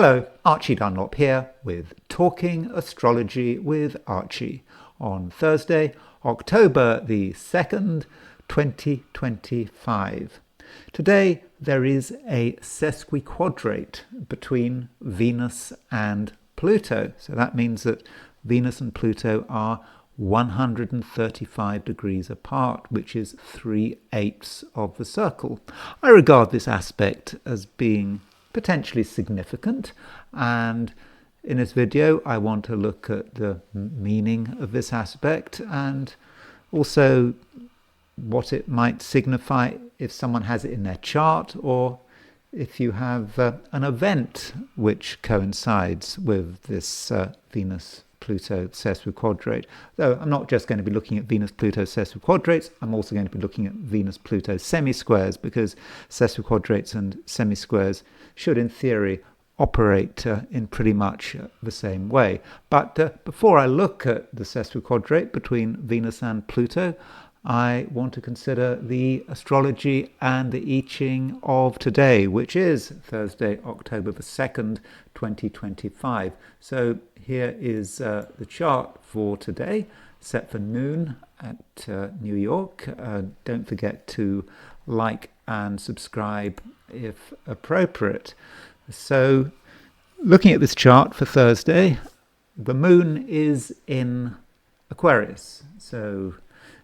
Hello, Archie Dunlop here with Talking Astrology with Archie on Thursday, October the 2nd, 2025. Today there is a sesquiquadrate between Venus and Pluto. So that means that Venus and Pluto are 135 degrees apart, which is 3/8 of the circle. I regard this aspect as being potentially significant, and in this video I want to look at the meaning of this aspect and also what it might signify if someone has it in their chart, or if you have an event which coincides with this Venus-Pluto sesquiquadrate. Though I'm not just going to be looking at Venus-Pluto sesquiquadrates, I'm also going to be looking at Venus-Pluto semisquares, because sesquiquadrates and semisquares should in theory operate in pretty much the same way. But before I look at the sesquiquadrate between Venus and Pluto, I want to consider the astrology and the I Ching of today, which is Thursday, October the 2nd, 2025. So here is the chart for today, set for noon at New York. Don't forget to like and subscribe if appropriate. So looking at this chart for Thursday, the moon is in Aquarius. So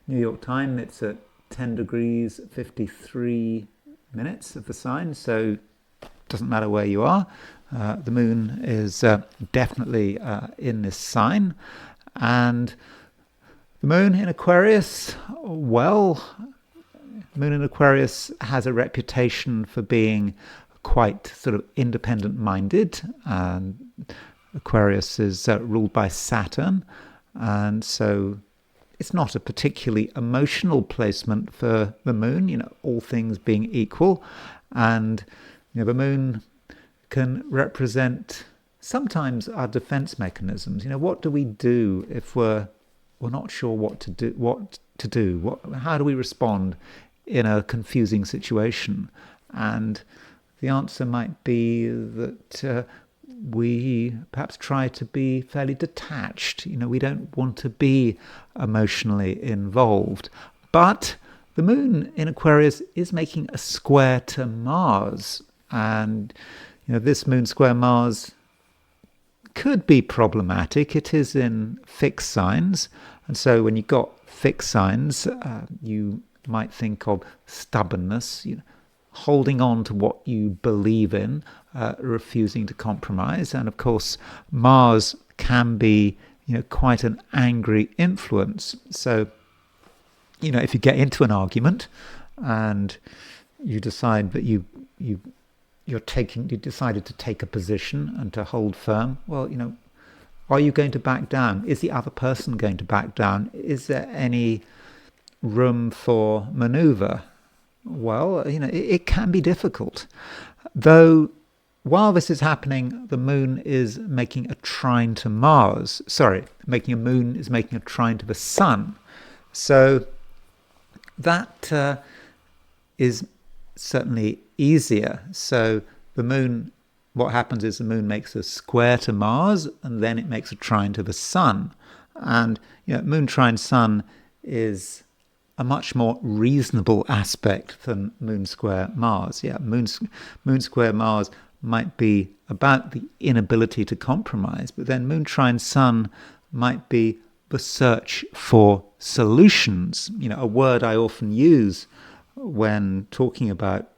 New York time, it's at 10 degrees 53 minutes of the sign, so it doesn't matter where you are. The moon is definitely in this sign. And the moon in Aquarius, well, the moon in Aquarius has a reputation for being quite sort of independent-minded. Aquarius is ruled by Saturn, and so it's not a particularly emotional placement for the moon, all things being equal. And the moon can represent sometimes our defense mechanisms. What do we do if we're not sure what to do? How do we respond in a confusing situation? And the answer might be that we perhaps try to be fairly detached. We don't want to be emotionally involved. But the moon in Aquarius is making a square to Mars. And, this moon square Mars could be problematic. It is in fixed signs. And so when you've got fixed signs, you might think of stubbornness, holding on to what you believe in, refusing to compromise. And of course, Mars can be, quite an angry influence. So, if you get into an argument and you decide that you decided to take a position and to hold firm, well, are you going to back down? Is the other person going to back down? Is there any room for maneuver? Well, it can be difficult. Though, while this is happening, the moon is making a trine to Mars. Making a trine to the sun. So that is certainly easier. So the moon, what happens is the moon makes a square to Mars, and then it makes a trine to the sun. And, moon trine sun is a much more reasonable aspect than moon square Mars. Moon square Mars might be about the inability to compromise, but then moon trine sun might be the search for solutions. A word I often use when talking about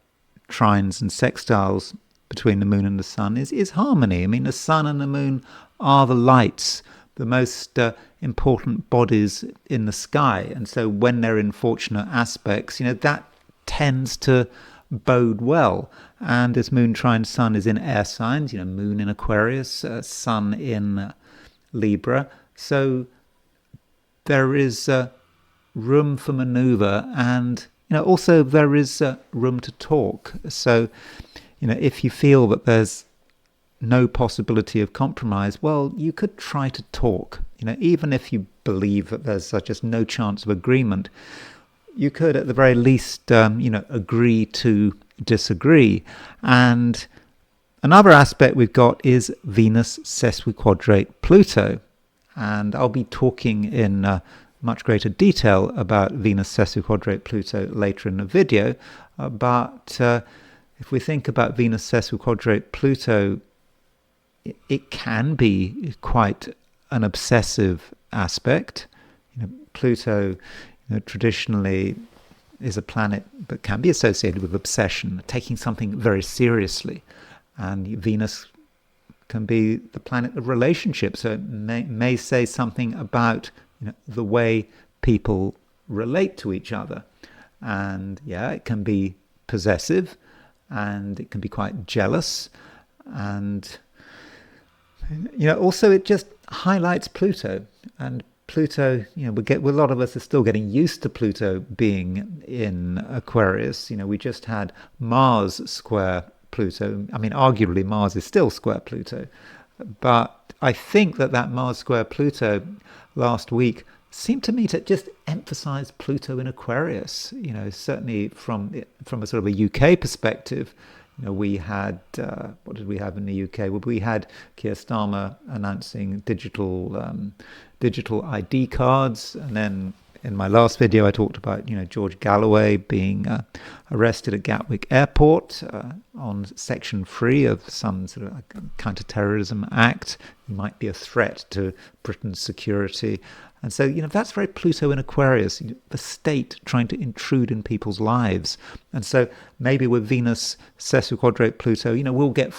trines and sextiles between the moon and the sun is harmony. The sun and the moon are the lights, the most important bodies in the sky. And so when they're in fortunate aspects, that tends to bode well. And this moon trine sun is in air signs, moon in Aquarius, sun in Libra. So there is room for maneuver, and also there is room to talk. So if you feel that there's no possibility of compromise, well, you could try to talk. Even if you believe that there's just no chance of agreement, you could at the very least agree to disagree. And Another aspect we've got is Venus sesquiquadrate Pluto. And I'll be talking in much greater detail about Venus sesquiquadrate Pluto later in the video. But if we think about Venus sesquiquadrate Pluto, it can be quite an obsessive aspect. Pluto, traditionally is a planet that can be associated with obsession, taking something very seriously. And Venus can be the planet of relationships, so it may say something about the way people relate to each other. And it can be possessive, and it can be quite jealous, and also it just highlights Pluto. And Pluto, a lot of us are still getting used to Pluto being in Aquarius. We just had Mars square Pluto. I mean, arguably Mars is still square Pluto, but I think that Mars square Pluto last week seemed to me to just emphasize Pluto in Aquarius. Certainly from a sort of a UK perspective. We had, what did we have in the UK? Well, we had Keir Starmer announcing digital ID cards. And then in my last video, I talked about, George Galloway being arrested at Gatwick Airport on Section 3 of some sort of counter-terrorism act. He might be a threat to Britain's security. And so, that's very Pluto in Aquarius, the state trying to intrude in people's lives. And so maybe with Venus sesquiquadrate Pluto, we'll get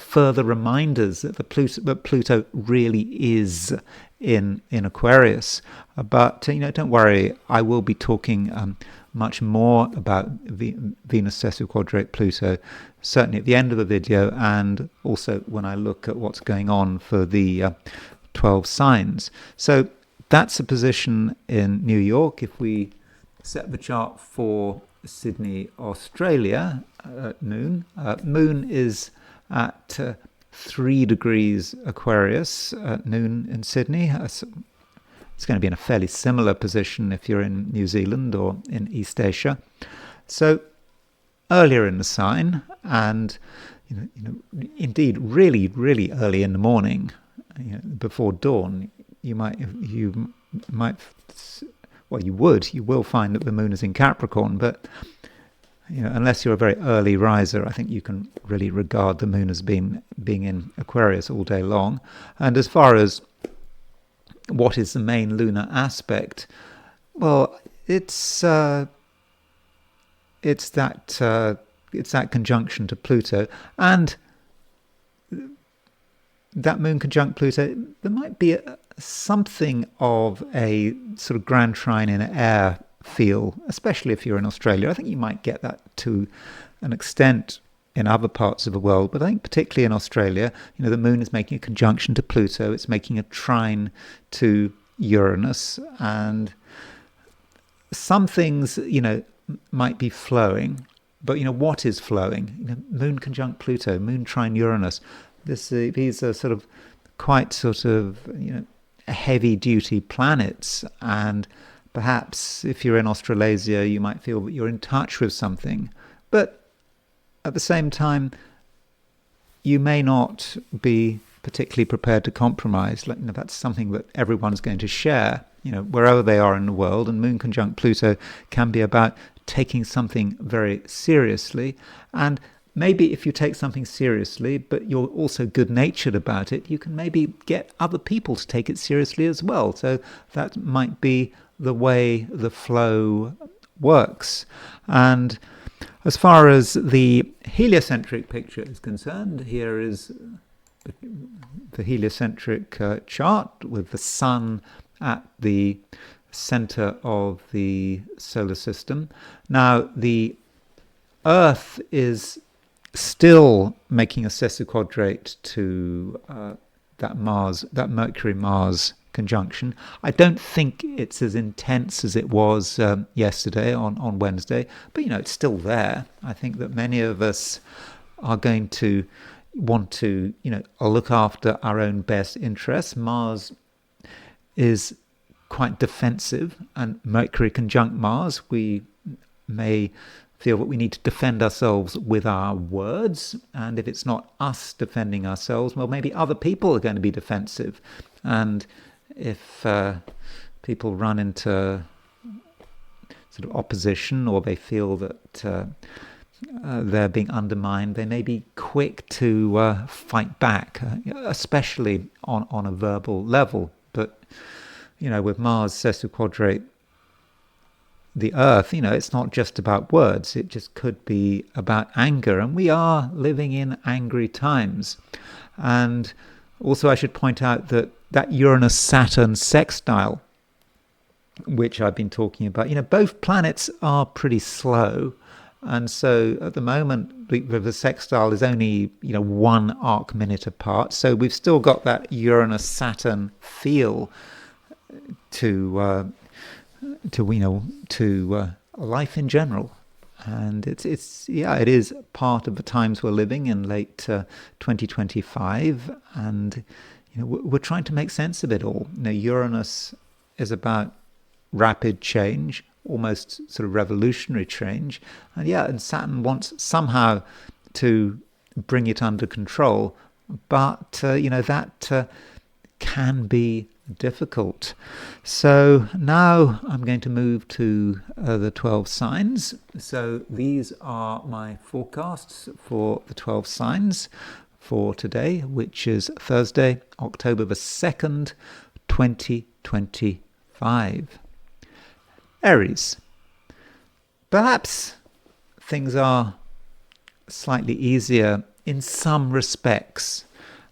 further reminders that Pluto really is in Aquarius. But, don't worry, I will be talking much more about Venus sesquiquadrate Pluto, certainly at the end of the video, and also when I look at what's going on for the 12 signs. So that's a position in New York. If we set the chart for Sydney, Australia at noon, Moon is at 3 degrees Aquarius at noon in Sydney. It's going to be in a fairly similar position if you're in New Zealand or in East Asia. So earlier in the sign, and indeed really, really early in the morning, before dawn, you will find that the moon is in Capricorn, but unless you're a very early riser, I think you can really regard the moon as being in Aquarius all day long. And as far as what is the main lunar aspect, well, it's that conjunction to Pluto, and that moon conjunct Pluto, there might be something of a sort of grand trine in air feel, especially if you're in Australia. I think you might get that to an extent in other parts of the world, but I think particularly in Australia, the moon is making a conjunction to Pluto, it's making a trine to Uranus, and some things, might be flowing, but what is flowing? Moon conjunct Pluto, moon trine Uranus. These are sort of quite heavy-duty planets, and perhaps if you're in Australasia, you might feel that you're in touch with something. But at the same time, you may not be particularly prepared to compromise. That's something that everyone's going to share, wherever they are in the world. And moon conjunct Pluto can be about taking something very seriously. And maybe if you take something seriously, but you're also good-natured about it, you can maybe get other people to take it seriously as well. So that might be the way the flow works. And as far as the heliocentric picture is concerned, here is the heliocentric chart with the sun at the center of the solar system. Now, the Earth is still making a sesquiquadrate to that Mercury-Mars conjunction. I don't think it's as intense as it was yesterday on Wednesday, but it's still there. I think that many of us are going to want to look after our own best interests. Mars is quite defensive, and Mercury conjunct Mars, we may feel that we need to defend ourselves with our words. And if it's not us defending ourselves, well, maybe other people are going to be defensive. And if people run into sort of opposition, or they feel that they're being undermined, they may be quick to fight back, especially on a verbal level. But, with Mars sesquiquadrate the Earth, it's not just about words. It just could be about anger. And we are living in angry times. And also I should point out that Uranus-Saturn sextile, which I've been talking about, both planets are pretty slow. And so at the moment, the sextile is only, 1 arc minute apart. So we've still got that Uranus-Saturn feel to life in general. And it is part of the times we're living in, late 2025. And, we're trying to make sense of it all. Uranus is about rapid change, almost sort of revolutionary change. And Saturn wants somehow to bring it under control. But, that can be difficult. So now I'm going to move to the 12 signs. So these are my forecasts for the 12 signs for today, which is Thursday, October the 2nd, 2025. Aries. Perhaps things are slightly easier in some respects,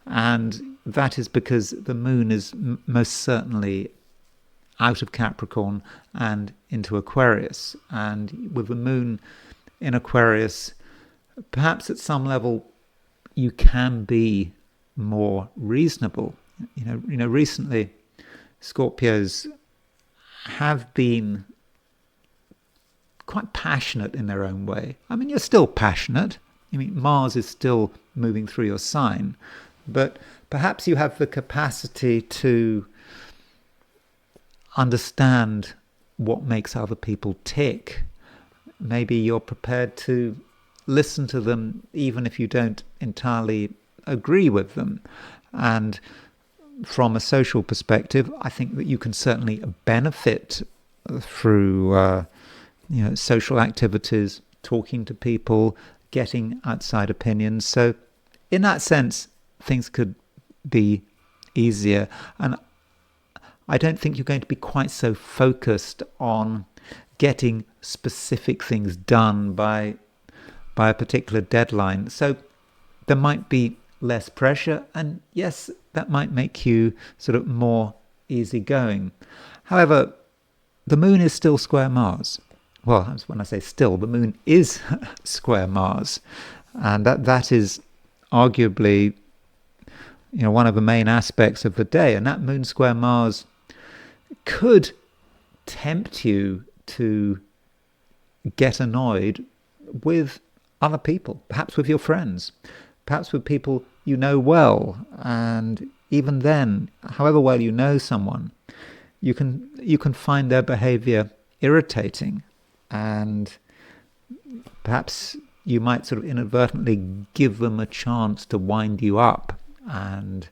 and that is because the moon is most certainly out of Capricorn and into Aquarius. And with the moon in Aquarius, perhaps at some level you can be more reasonable. Recently Scorpios have been quite passionate in their own way. You're still passionate. Mars is still moving through your sign, but perhaps you have the capacity to understand what makes other people tick. Maybe you're prepared to listen to them even if you don't entirely agree with them. And from a social perspective, I think that you can certainly benefit through social activities, talking to people, getting outside opinions. So in that sense, things could be easier. And I don't think you're going to be quite so focused on getting specific things done by a particular deadline. So there might be less pressure, and yes, that might make you sort of more easygoing. However, the moon is still square Mars. Well, when I say still, the moon is square Mars, and that is arguably one of the main aspects of the day. And that moon square Mars could tempt you to get annoyed with other people, perhaps with your friends, perhaps with people you know well. And even then, however well you know someone, you can find their behavior irritating, and perhaps you might sort of inadvertently give them a chance to wind you up. And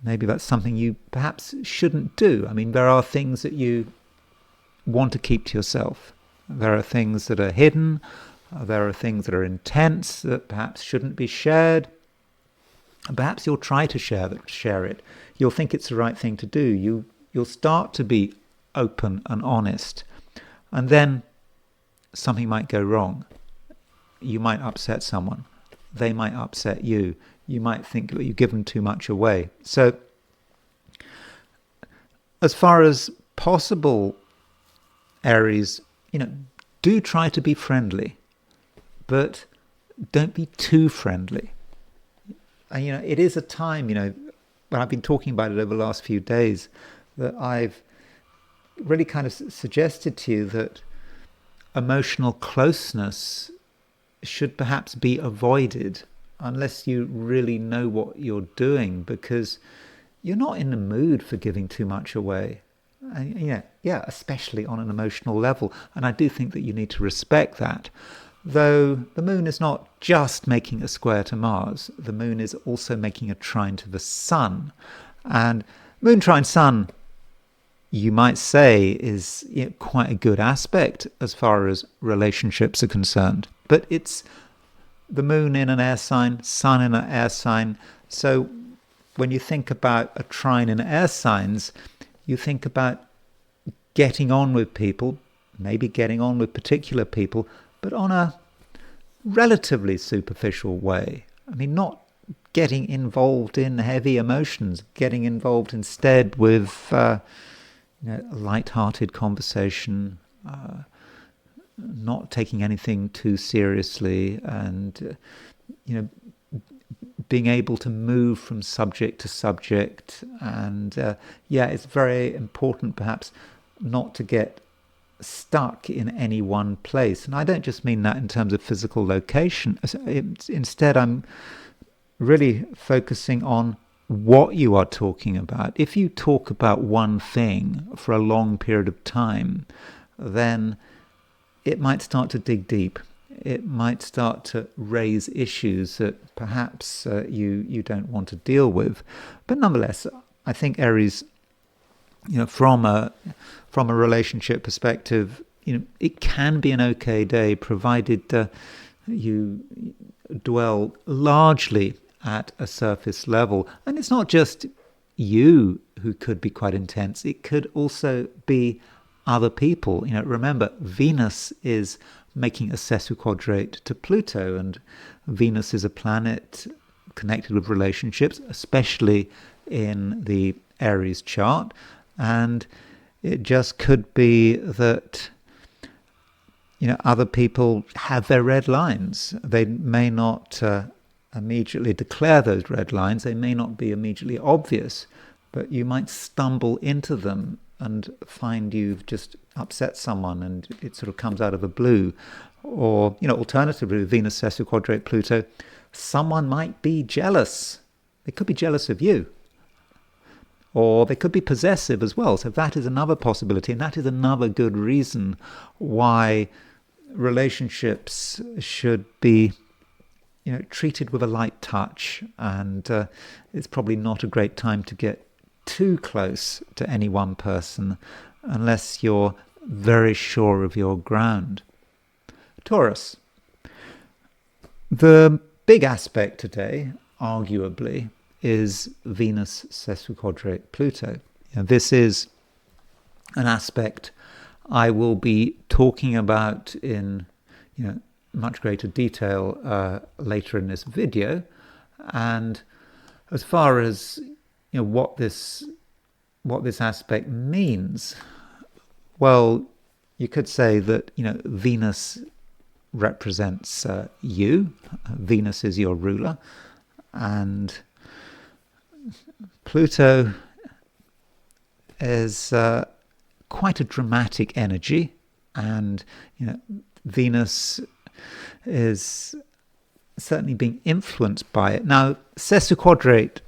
maybe that's something you perhaps shouldn't do. There are things that you want to keep to yourself. There are things that are hidden. There are things that are intense that perhaps shouldn't be shared. And perhaps you'll try to share it. You'll think it's the right thing to do. You'll start to be open and honest. And then something might go wrong. You might upset someone. They might upset you. You might think that you've given too much away. So, as far as possible, Aries, do try to be friendly, but don't be too friendly. And, it is a time, when I've been talking about it over the last few days, that I've really kind of suggested to you that emotional closeness should perhaps be avoided unless you really know what you're doing, because you're not in the mood for giving too much away. Yeah, especially on an emotional level. And I do think that you need to respect that. Though the moon is not just making a square to Mars, the moon is also making a trine to the sun. And moon trine sun, you might say, is quite a good aspect as far as relationships are concerned. But it's the moon in an air sign, sun in an air sign. So when you think about a trine in air signs, you think about getting on with people, maybe getting on with particular people, but on a relatively superficial way. I mean, not getting involved in heavy emotions, getting involved instead with light-hearted conversation, not taking anything too seriously, and being able to move from subject to subject. And it's very important perhaps not to get stuck in any one place. And I don't just mean that in terms of physical location. Instead, I'm really focusing on what you are talking about. If you talk about one thing for a long period of time, then it might start to dig deep. It might start to raise issues that perhaps you don't want to deal with. But nonetheless, I think Aries, from a relationship perspective, it can be an okay day, provided you dwell largely at a surface level. And it's not just you who could be quite intense. It could also be other people. Remember, Venus is making a sesquiquadrate to Pluto, and Venus is a planet connected with relationships, especially in the Aries chart. And it just could be that other people have their red lines. They may not immediately declare those red lines. They may not be immediately obvious, but you might stumble into them and find you've just upset someone, and it sort of comes out of the blue. Or, alternatively, with Venus sesquiquadrate Pluto, someone might be jealous. They could be jealous of you. Or they could be possessive as well. So that is another possibility, and that is another good reason why relationships should be treated with a light touch. And it's probably not a great time to get too close to any one person unless you're very sure of your ground. Taurus. The big aspect today, arguably, is Venus sesquiquadrate Pluto. This is an aspect I will be talking about in much greater detail later in this video. And as far as what this aspect means, well, you could say that Venus represents you. Venus is your ruler, and Pluto is quite a dramatic energy, and Venus is certainly being influenced by it. Now, sesquiquadrate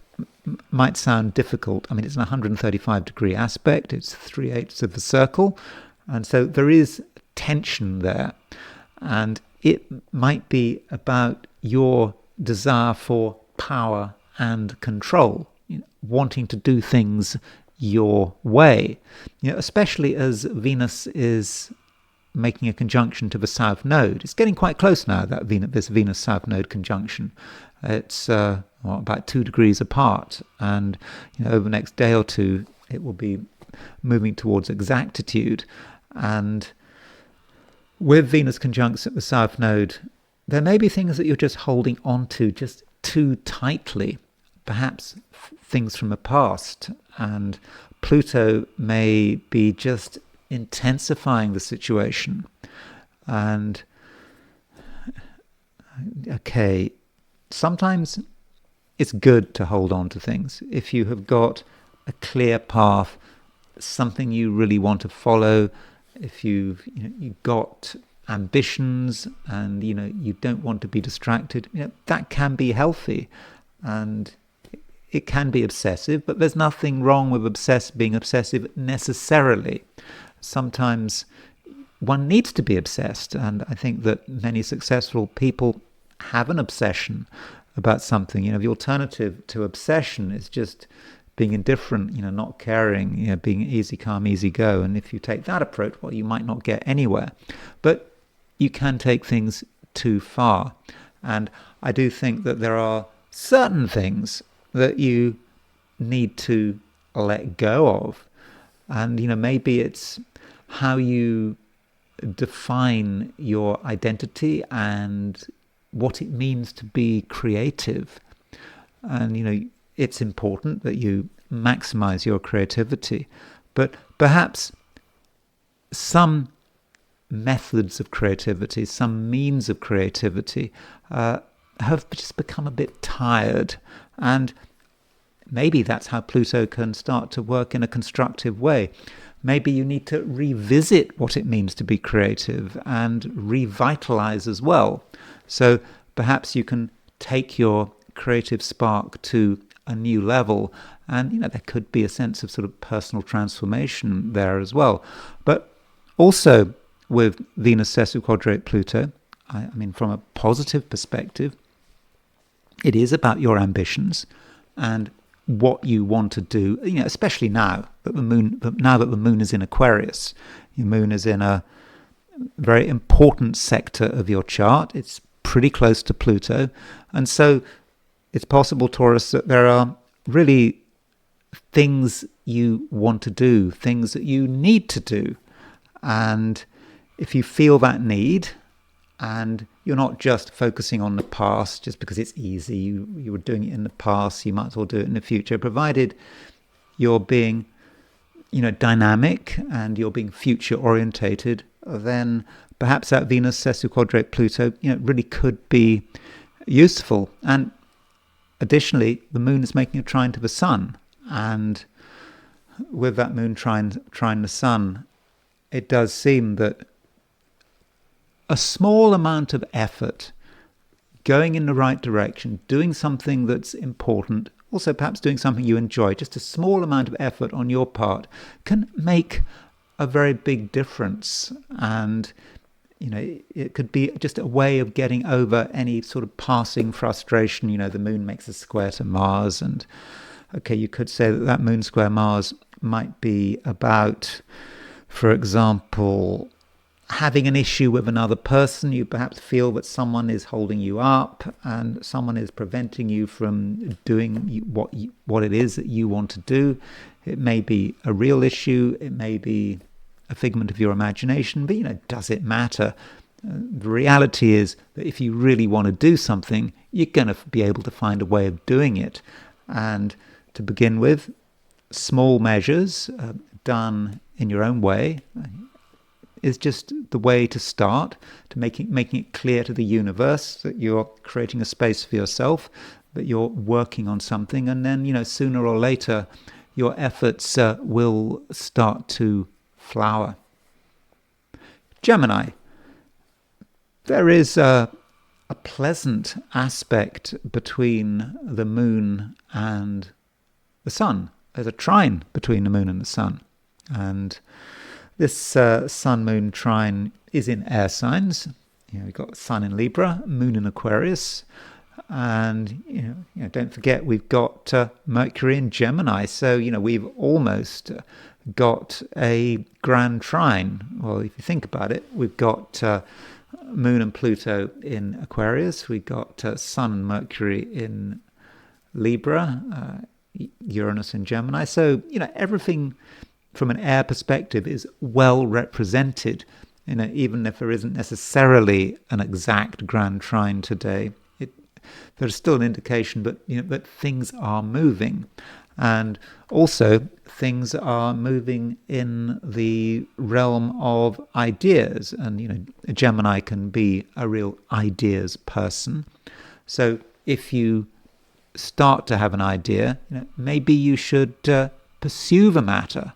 might sound difficult. I mean, it's an 135-degree aspect. It's 3/8 of the circle, and so there is tension there. And it might be about your desire for power and control, wanting to do things your way, especially as Venus is making a conjunction to the South Node. It's getting quite close now, this Venus-South Node conjunction. It's about 2 degrees apart, and over the next day or two, it will be moving towards exactitude. And with Venus conjunct at the South Node, there may be things that you're just holding on to just too tightly, perhaps things from the past, and Pluto may be just intensifying the situation. And okay, sometimes it's good to hold on to things. If you have got a clear path, something you really want to follow, if you've got ambitions and you don't want to be distracted, that can be healthy. And it can be obsessive, but there's nothing wrong with being obsessive necessarily. Sometimes one needs to be obsessed, and I think that many successful people have an obsession about something. The alternative to obsession is just being indifferent, not caring, being easy come, easy go. And if you take that approach, well, you might not get anywhere. But you can take things too far. And I do think that there are certain things that you need to let go of. And, maybe it's how you define your identity and what it means to be creative. And, it's important that you maximize your creativity. But perhaps some methods of creativity, some means of creativity have just become a bit tired. And maybe that's how Pluto can start to work in a constructive way. Maybe you need to revisit what it means to be creative and revitalize as well. So perhaps you can take your creative spark to a new level, and there could be a sense of sort of personal transformation there as well. But also with Venus sesquiquadrate Pluto, I mean, from a positive perspective, it is about your ambitions and what you want to do, especially now that the moon is in Aquarius. Your moon is in a very important sector of your chart. It's pretty close to Pluto. And so it's possible, Taurus, that there are really things you want to do, things that you need to do. And if you feel that need, and you're not just focusing on the past just because it's easy, you were doing it in the past, you might as well do it in the future, provided you're being, dynamic and you're being future orientated, then perhaps that Venus sesquiquadrate Pluto, really could be useful. And additionally, the moon is making a trine to the sun, and with that moon trine the sun, it does seem that a small amount of effort going in the right direction, doing something that's important, also perhaps doing something you enjoy, just a small amount of effort on your part can make a very big difference. And it could be just a way of getting over any sort of passing frustration. The moon makes a square to Mars, and okay, you could say that moon square Mars might be about, for example, having an issue with another person. You perhaps feel that someone is holding you up and someone is preventing you from doing what it is that you want to do. It may be a real issue, it may be a figment of your imagination, but does it matter? The reality is that if you really want to do something, you're going to be able to find a way of doing it. And to begin with, small measures done in your own way is just the way to start, to making it clear to the universe that you're creating a space for yourself, that you're working on something, and then sooner or later your efforts will start to flower. Gemini, there is a pleasant aspect between the moon and the sun. There's a trine between the moon and the sun, and this sun-moon trine is in air signs. We've got sun in Libra, moon in Aquarius, and don't forget we've got Mercury in Gemini. So we've almost got a grand trine. Well, if you think about it, we've got moon and Pluto in Aquarius. We've got sun and Mercury in Libra, Uranus in Gemini. So everything from an air perspective is well represented. Even if there isn't necessarily an exact grand trine today, there's still an indication, but that things are moving, and also things are moving in the realm of ideas. And a Gemini can be a real ideas person. So if you start to have an idea, maybe you should pursue the matter.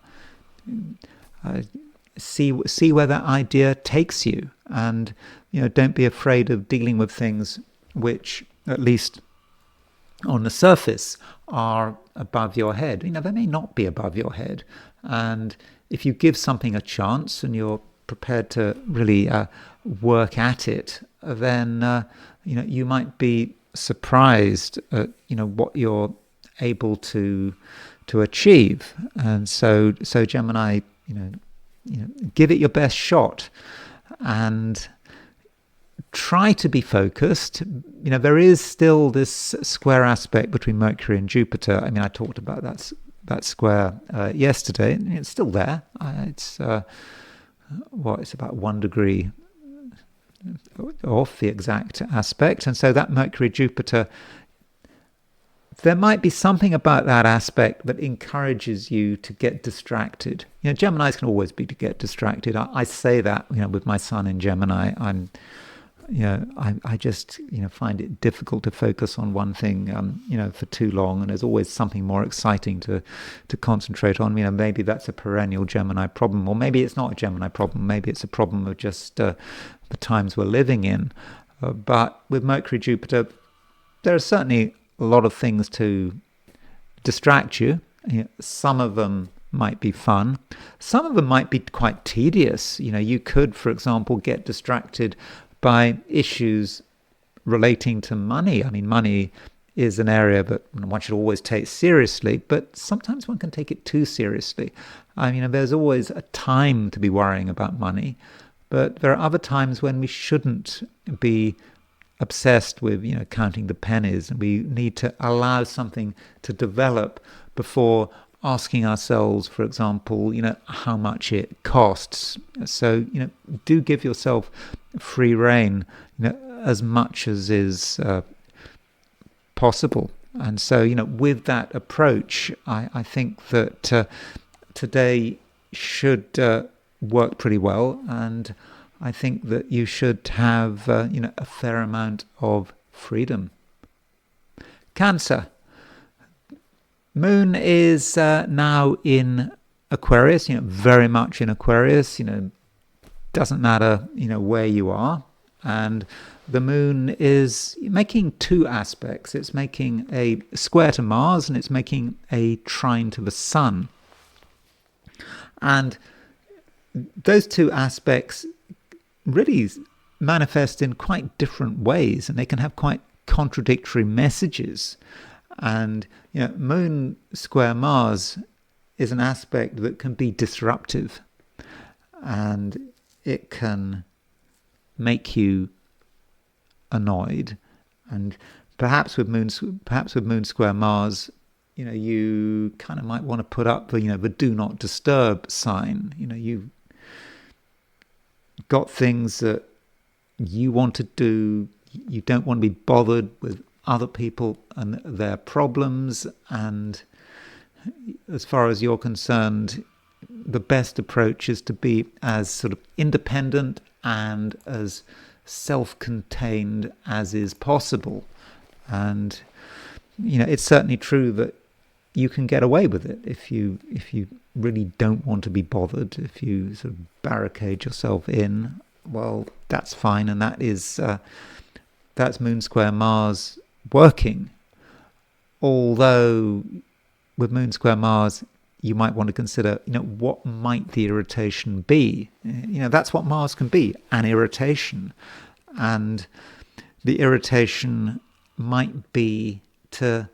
See where that idea takes you, and don't be afraid of dealing with things which, at least on the surface, are above your head. They may not be above your head. And if you give something a chance and you're prepared to really work at it, then you might be surprised at what you're able to achieve. And so Gemini, give it your best shot and try to be focused. There is still this square aspect between Mercury and Jupiter. I talked about that square yesterday. It's still there. It's about 1 degree off the exact aspect. And so that Mercury-Jupiter, there might be something about that aspect that encourages you to get distracted. Geminis can always be to get distracted. I say that, with my son in Gemini. I just find it difficult to focus on one thing for too long, and there's always something more exciting to concentrate on. Maybe that's a perennial Gemini problem, or maybe it's not a Gemini problem. Maybe it's a problem of just the times we're living in. But with Mercury Jupiter, there are certainly a lot of things to distract you. Some of them might be fun. Some of them might be quite tedious. You could, for example, get distracted by issues relating to money. Money is an area that one should always take seriously, but sometimes one can take it too seriously. There's always a time to be worrying about money, but there are other times when we shouldn't be obsessed with, counting the pennies, and we need to allow something to develop before asking ourselves, for example, how much it costs. So, do give yourself free rein, as much as is possible. And so, with that approach, I think that today should work pretty well. And I think that you should have, a fair amount of freedom. Cancer. Moon is now in Aquarius, very much in Aquarius. Doesn't matter, where you are. And the moon is making two aspects. It's making a square to Mars, and it's making a trine to the sun. And those two aspects really manifest in quite different ways, and they can have quite contradictory messages. And Moon square Mars is an aspect that can be disruptive, and it can make you annoyed. And perhaps with Moon square Mars, you kind of might want to put up the the do not disturb sign. You've got things that you want to do. You don't want to be bothered with other people and their problems, and as far as you're concerned, the best approach is to be as sort of independent and as self-contained as is possible. And it's certainly true that you can get away with it if you really don't want to be bothered. If you sort of barricade yourself in, well, that's fine, and that's Moon square Mars working. Although with Moon square Mars, you might want to consider, what might the irritation be? That's what Mars can be, an irritation. And the irritation might be to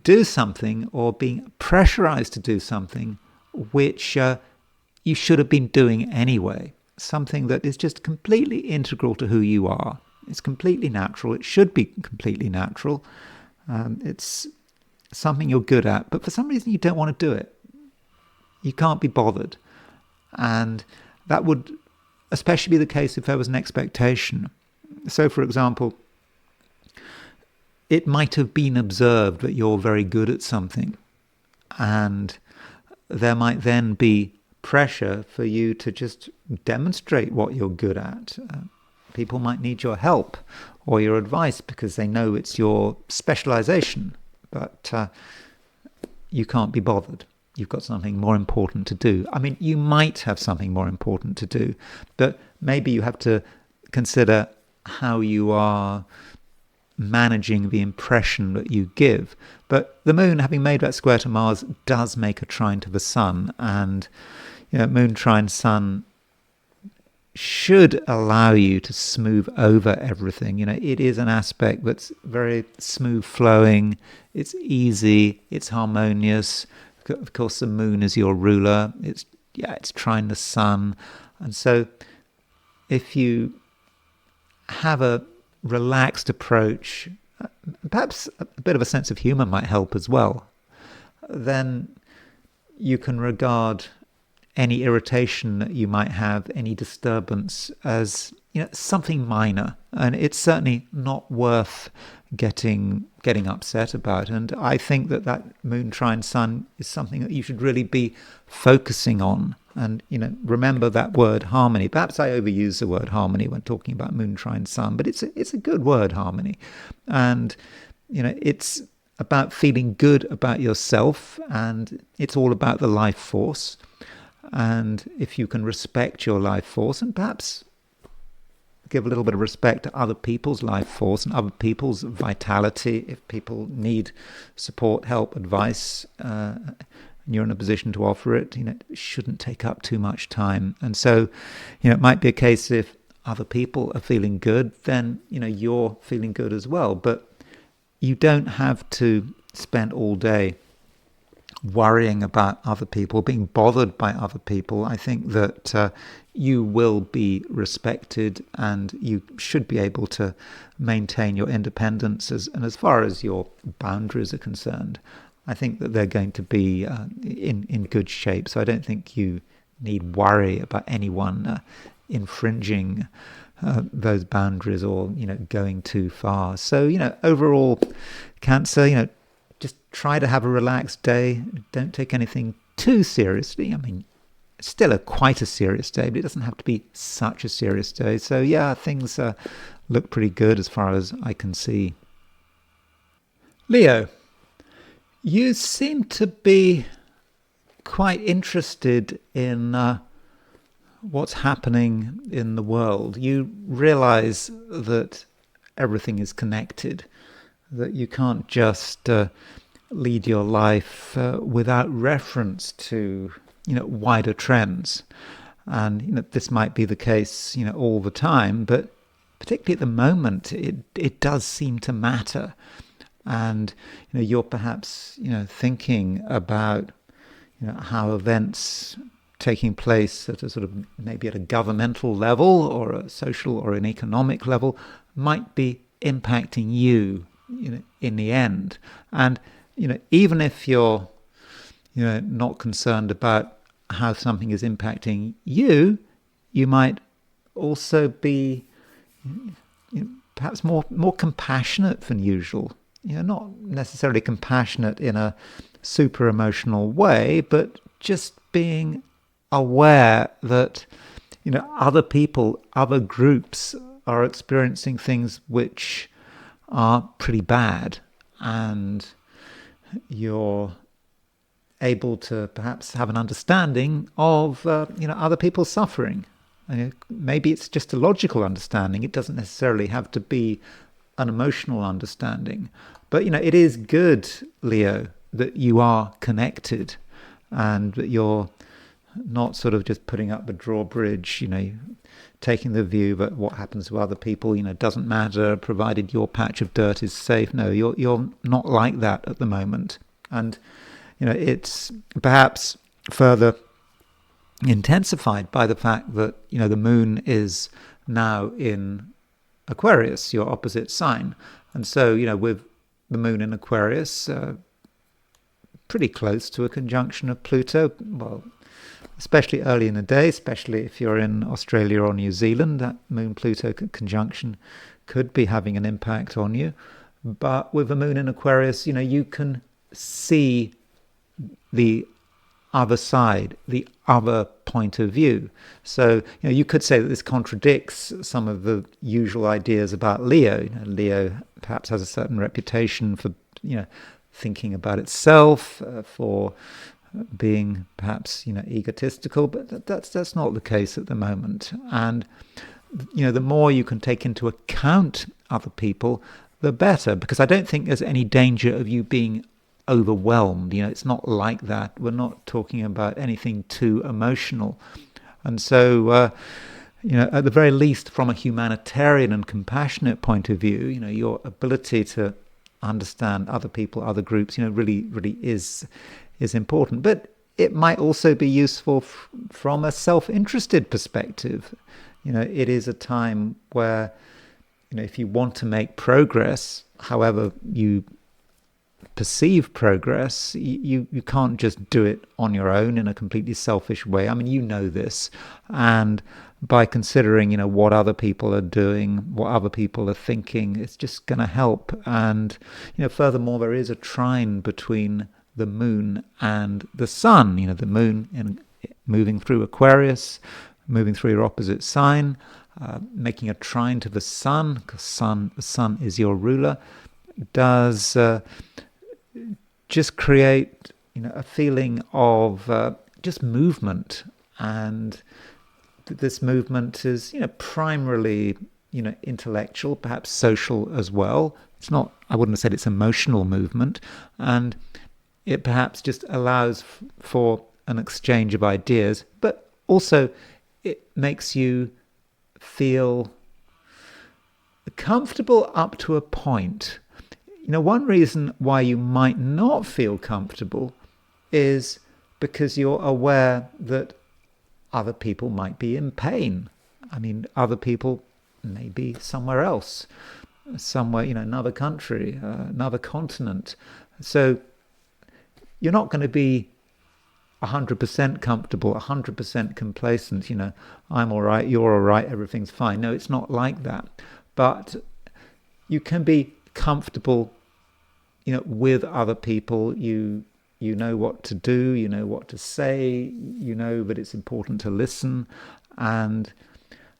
do something, or being pressurized to do something which you should have been doing anyway. Something that is just completely integral to who you are. It's completely natural. It should be completely natural. It's something you're good at, but for some reason you don't want to do it. You can't be bothered. And that would especially be the case if there was an expectation. So, for example, it might have been observed that you're very good at something, and there might then be pressure for you to just demonstrate what you're good at. People might need your help or your advice because they know it's your specialization, but you can't be bothered. You've got something more important to do. You might have something more important to do, but maybe you have to consider how you are managing the impression that you give. But the moon, having made that square to Mars, does make a trine to the sun, and moon trine sun should allow you to smooth over everything. It is an aspect that's very smooth flowing, it's easy, it's harmonious. Of course, the moon is your ruler. It's trine the sun. And so if you have a relaxed approach, perhaps a bit of a sense of humor might help as well, then you can regard any irritation that you might have, any disturbance, as something minor, and it's certainly not worth getting upset about. And I think that moon trine sun is something that you should really be focusing on. And remember that word harmony. Perhaps I overuse the word harmony when talking about moon trine sun, but it's a good word, harmony. And it's about feeling good about yourself, and it's all about the life force. And if you can respect your life force, and perhaps give a little bit of respect to other people's life force and other people's vitality, if people need support, help, advice, and you're in a position to offer it, it shouldn't take up too much time. And so, it might be a case if other people are feeling good, then, you're feeling good as well. But you don't have to spend all day worrying about other people, being bothered by other people. I think that you will be respected, and you should be able to maintain your independence. And as far as your boundaries are concerned, I think that they're going to be in good shape. So I don't think you need worry about anyone infringing those boundaries or going too far. So overall, Cancer, just try to have a relaxed day. Don't take anything too seriously. I mean, it's still quite a serious day, but it doesn't have to be such a serious day. So yeah, things look pretty good as far as I can see. Leo, you seem to be quite interested in what's happening in the world. You realize that everything is connected, that you can't just lead your life without reference to wider trends. And this might be the case all the time, but particularly at the moment it does seem to matter. And you're perhaps thinking about how events taking place at a sort of maybe at a governmental level or a social or an economic level might be impacting you in the end. And even if you're not concerned about how something is impacting you, you might also be perhaps more compassionate than usual. Not necessarily compassionate in a super emotional way, but just being aware that other people, other groups are experiencing things which are pretty bad, and you're able to perhaps have an understanding of other people's suffering. Maybe it's just a logical understanding. It doesn't necessarily have to be an emotional understanding. But it is good, Leo, that you are connected, and that you're not sort of just putting up the drawbridge, taking the view that what happens to other people, doesn't matter, provided your patch of dirt is safe. No, you're not like that at the moment. And, it's perhaps further intensified by the fact that, the moon is now in Aquarius, your opposite sign. And so, with the moon in Aquarius, pretty close to a conjunction of Pluto, well, especially early in the day, especially if you're in Australia or New Zealand, that moon-Pluto conjunction could be having an impact on you. But with the moon in Aquarius, you can see the other side, the other point of view. So, you could say that this contradicts some of the usual ideas about Leo. Leo perhaps has a certain reputation for, thinking about itself, for being perhaps egotistical, but that's not the case at the moment. And the more you can take into account other people, the better, because I don't think there's any danger of you being overwhelmed. It's not like that. We're not talking about anything too emotional. And so, at the very least, from a humanitarian and compassionate point of view, your ability to understand other people, other groups, really is important. But it might also be useful from a self-interested perspective. It is a time where, if you want to make progress, however you perceive progress, you can't just do it on your own in a completely selfish way. I mean, this. And by considering, what other people are doing, what other people are thinking, it's just going to help. And, furthermore, there is a trine between the moon and the sun. The moon moving through Aquarius, moving through your opposite sign, making a trine to the sun, because the sun is your ruler, does just create a feeling of just movement. And this movement is primarily intellectual, perhaps social as well. It's not, I wouldn't have said it's emotional movement, and it perhaps just allows for an exchange of ideas, but also it makes you feel comfortable up to a point. One reason why you might not feel comfortable is because you're aware that other people might be in pain. I mean, other people may be somewhere else, somewhere, another country, another continent. So you're not going to be 100% comfortable, 100% complacent, I'm all right, you're all right, everything's fine. No, it's not like that. But you can be comfortable, with other people. You know what to do, you know what to say, that it's important to listen. And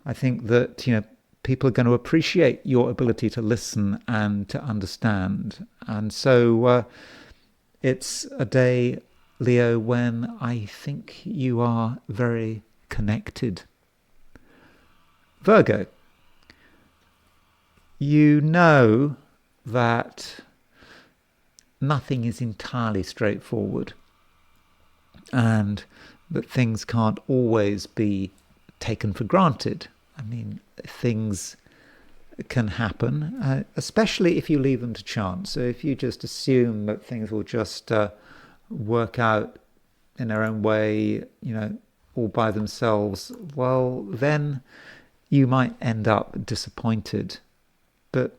I think that, people are going to appreciate your ability to listen and to understand. And so it's a day, Leo, when I think you are very connected. Virgo, you know that nothing is entirely straightforward, and that things can't always be taken for granted. I mean, things can happen, especially if you leave them to chance. So if you just assume that things will just work out in their own way, all by themselves, well, then you might end up disappointed. But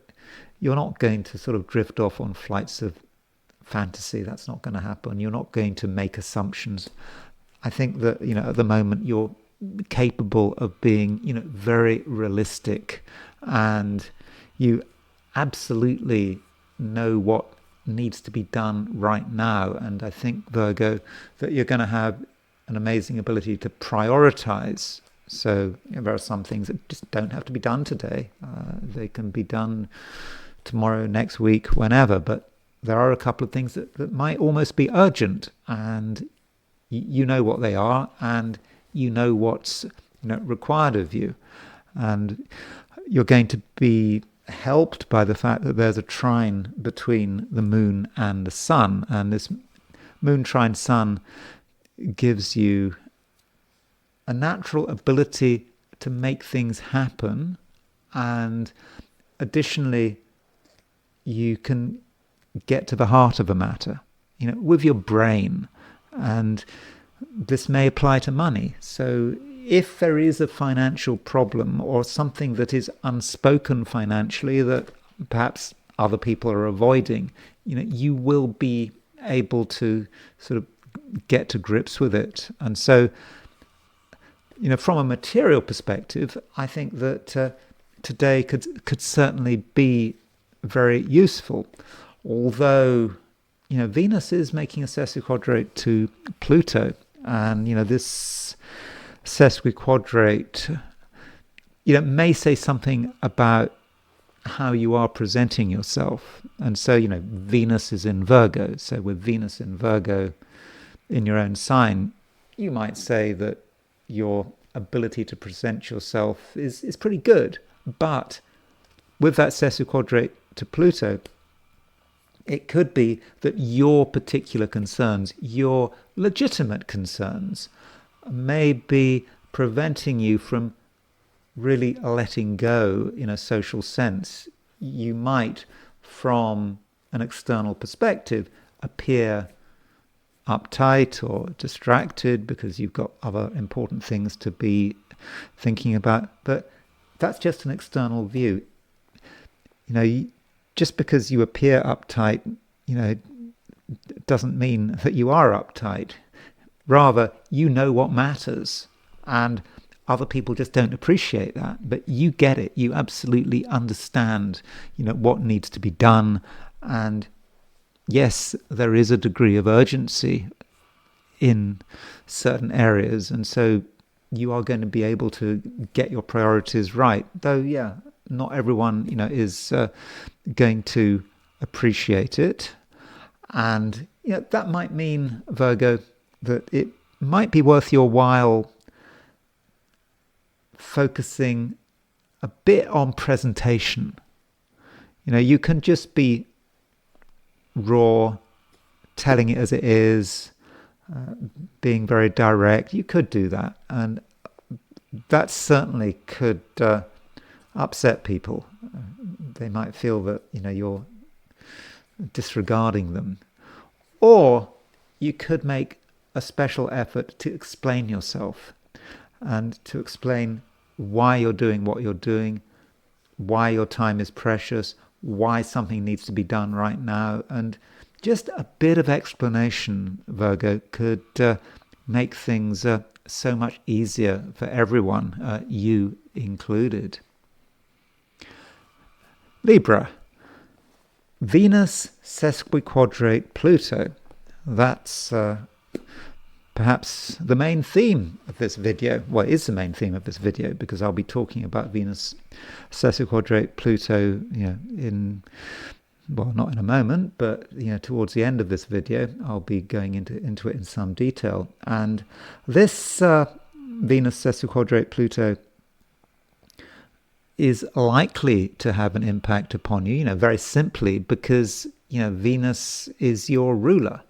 you're not going to sort of drift off on flights of fantasy. That's not going to happen. You're not going to make assumptions. I think that, at the moment you're capable of being, very realistic, and you absolutely know what needs to be done right now. And I think, Virgo, that you're going to have an amazing ability to prioritize. So there are some things that just don't have to be done today. They can be done tomorrow, next week, whenever. But there are a couple of things that might almost be urgent, and you know what they are, and you know what's required of you. And you're going to be helped by the fact that there's a trine between the moon and the sun. And this moon trine sun gives you a natural ability to make things happen. And additionally, you can get to the heart of a matter, with your brain. And this may apply to money. So if there is a financial problem or something that is unspoken financially that perhaps other people are avoiding, you will be able to sort of get to grips with it. And so, from a material perspective, I think that today could certainly be very useful. Although, Venus is making a sesquiquadrate to Pluto, and this sesquiquadrate, may say something about how you are presenting yourself. And so, Venus is in Virgo. So with Venus in Virgo in your own sign, you might say that your ability to present yourself is pretty good. But with that sesquiquadrate to Pluto, it could be that your particular concerns, your legitimate concerns, may be preventing you from really letting go in a social sense. You might, from an external perspective, appear uptight or distracted because you've got other important things to be thinking about, but that's just an external view. Just because you appear uptight, doesn't mean that you are uptight. Rather, you know what matters, and other people just don't appreciate that. But you get it. You absolutely understand, what needs to be done. And yes, there is a degree of urgency in certain areas, and so you are going to be able to get your priorities right. Though, yeah, not everyone, is going to appreciate it. And that might mean, Virgo, that it might be worth your while focusing a bit on presentation. You can just be raw, telling it as it is, being very direct. You could do that, and that certainly could upset people. They might feel that you're disregarding them. Or you could make a special effort to explain yourself and to explain why you're doing what you're doing, why your time is precious, why something needs to be done right now. And just a bit of explanation, Virgo, could make things so much easier for everyone, you included. Libra. Venus sesquiquadrate Pluto. That's perhaps the main theme of this video. Well, it is the main theme of this video, because I'll be talking about Venus sesquiquadrate Pluto, not in a moment, but towards the end of this video, I'll be going into it in some detail. And this Venus sesquiquadrate Pluto is likely to have an impact upon you, very simply because, Venus is your ruler.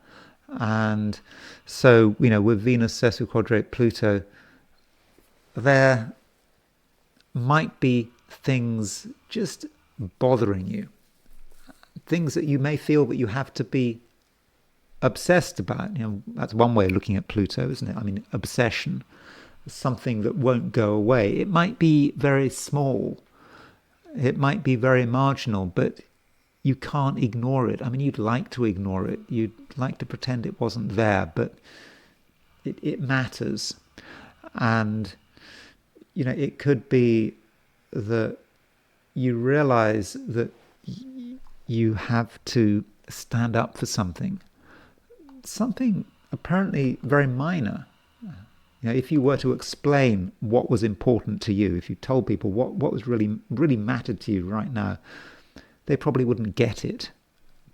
And so, with Venus sesquiquadrate Pluto, there might be things just bothering you. Things that you may feel that you have to be obsessed about. That's one way of looking at Pluto, isn't it? Obsession. Something that won't go away. It might be very small, it might be very marginal, but you can't ignore it. You'd like to ignore it, you'd like to pretend it wasn't there, but it matters. And it could be that you realize that you have to stand up for something apparently very minor. If you were to explain what was important to you, if you told people what was really mattered to you right now, they probably wouldn't get it.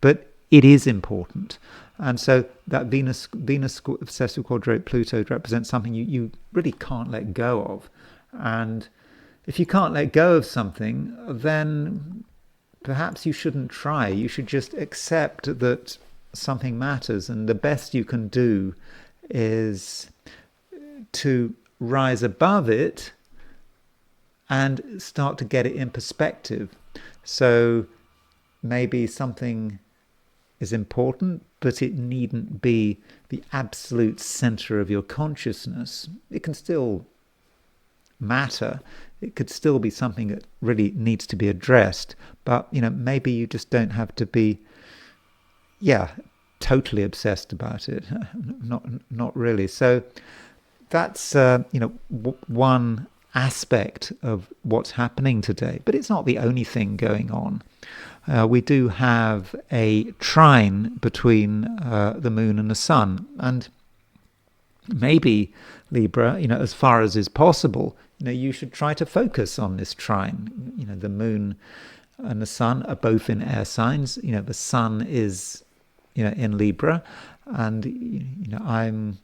But it is important. And so that Venus sesquiquadrate Pluto represents something you really can't let go of. And if you can't let go of something, then perhaps you shouldn't try. You should just accept that something matters, and the best you can do is to rise above it and start to get it in perspective. So maybe something is important, but it needn't be the absolute center of your consciousness. It can still matter. It could still be something that really needs to be addressed, but maybe you just don't have to be totally obsessed about it. Not really. So that's one aspect of what's happening today, but it's not the only thing going on. We do have a trine between the moon and the sun, and maybe, Libra, as far as is possible, you should try to focus on this trine. The moon and the sun are both in air signs. The sun is in Libra, and I'm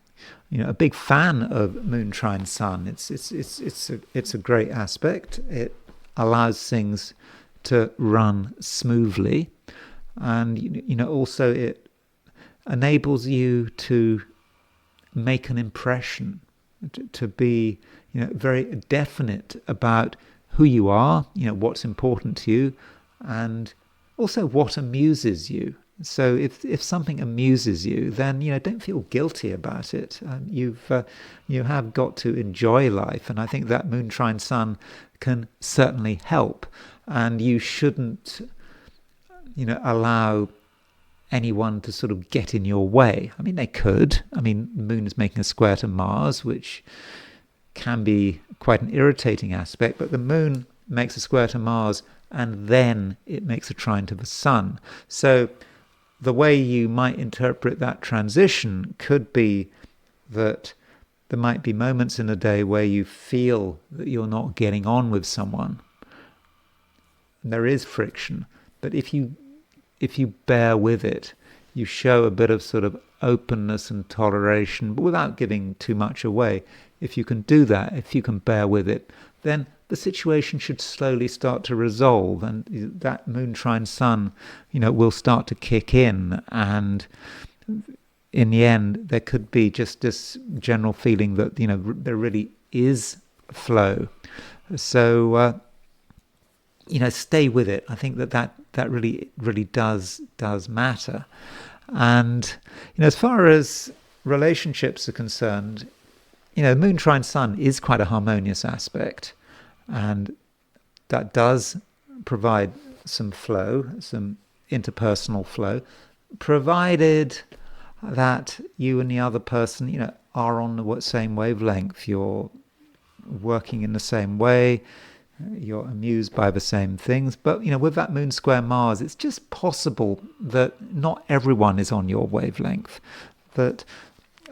a big fan of moon trine sun. It's a great aspect. It allows things to run smoothly. And also it enables you to make an impression, to be very definite about who you are, what's important to you, and also what amuses you. So if something amuses you, then don't feel guilty about it. You have got to enjoy life, and I think that moon trine sun can certainly help. And you shouldn't allow anyone to sort of get in your way. I mean, they could. I mean, the moon is making a square to Mars, which can be quite an irritating aspect, but the moon makes a square to Mars and then it makes a trine to the sun. So the way you might interpret that transition could be that there might be moments in a day where you feel that you're not getting on with someone. And there is friction, but if you bear with it, you show a bit of sort of openness and toleration, but without giving too much away. If you can do that, if you can bear with it, then the situation should slowly start to resolve, and that moon trine sun, will start to kick in, and in the end, there could be just this general feeling that there really is flow. So stay with it. I think that really does matter. And as far as relationships are concerned, moon trine sun is quite a harmonious aspect, and that does provide some flow, some interpersonal flow, provided that you and the other person are on the same wavelength, you're working in the same way, you're amused by the same things. But with that moon square Mars, it's just possible that not everyone is on your wavelength, that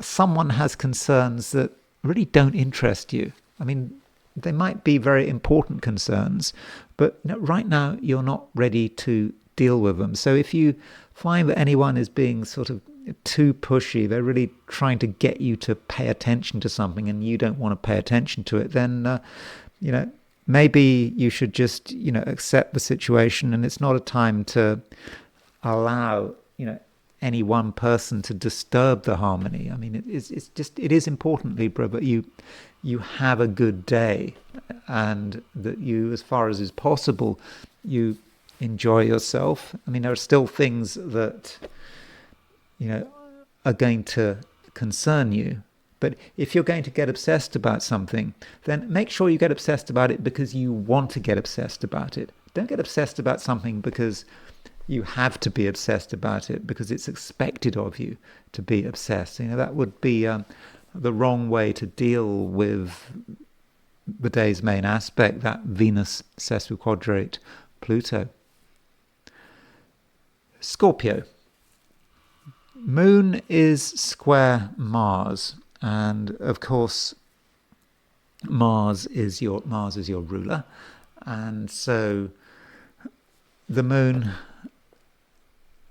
someone has concerns that really don't interest you. I mean, they might be very important concerns, but right now you're not ready to deal with them. So if you find that anyone is being sort of too pushy, they're really trying to get you to pay attention to something and you don't want to pay attention to it, then maybe you should just accept the situation, and it's not a time to allow any one person to disturb the harmony. I mean, it is important, Libra, but you have a good day, and that you, as far as is possible, you enjoy yourself. I mean, there are still things that are going to concern you. But if you're going to get obsessed about something, then make sure you get obsessed about it because you want to get obsessed about it. Don't get obsessed about something because you have to be obsessed about it, because it's expected of you to be obsessed. That would be the wrong way to deal with the day's main aspect, that Venus sesquiquadrate Pluto. Scorpio. Moon is square Mars. And of course, Mars is your ruler, and so the moon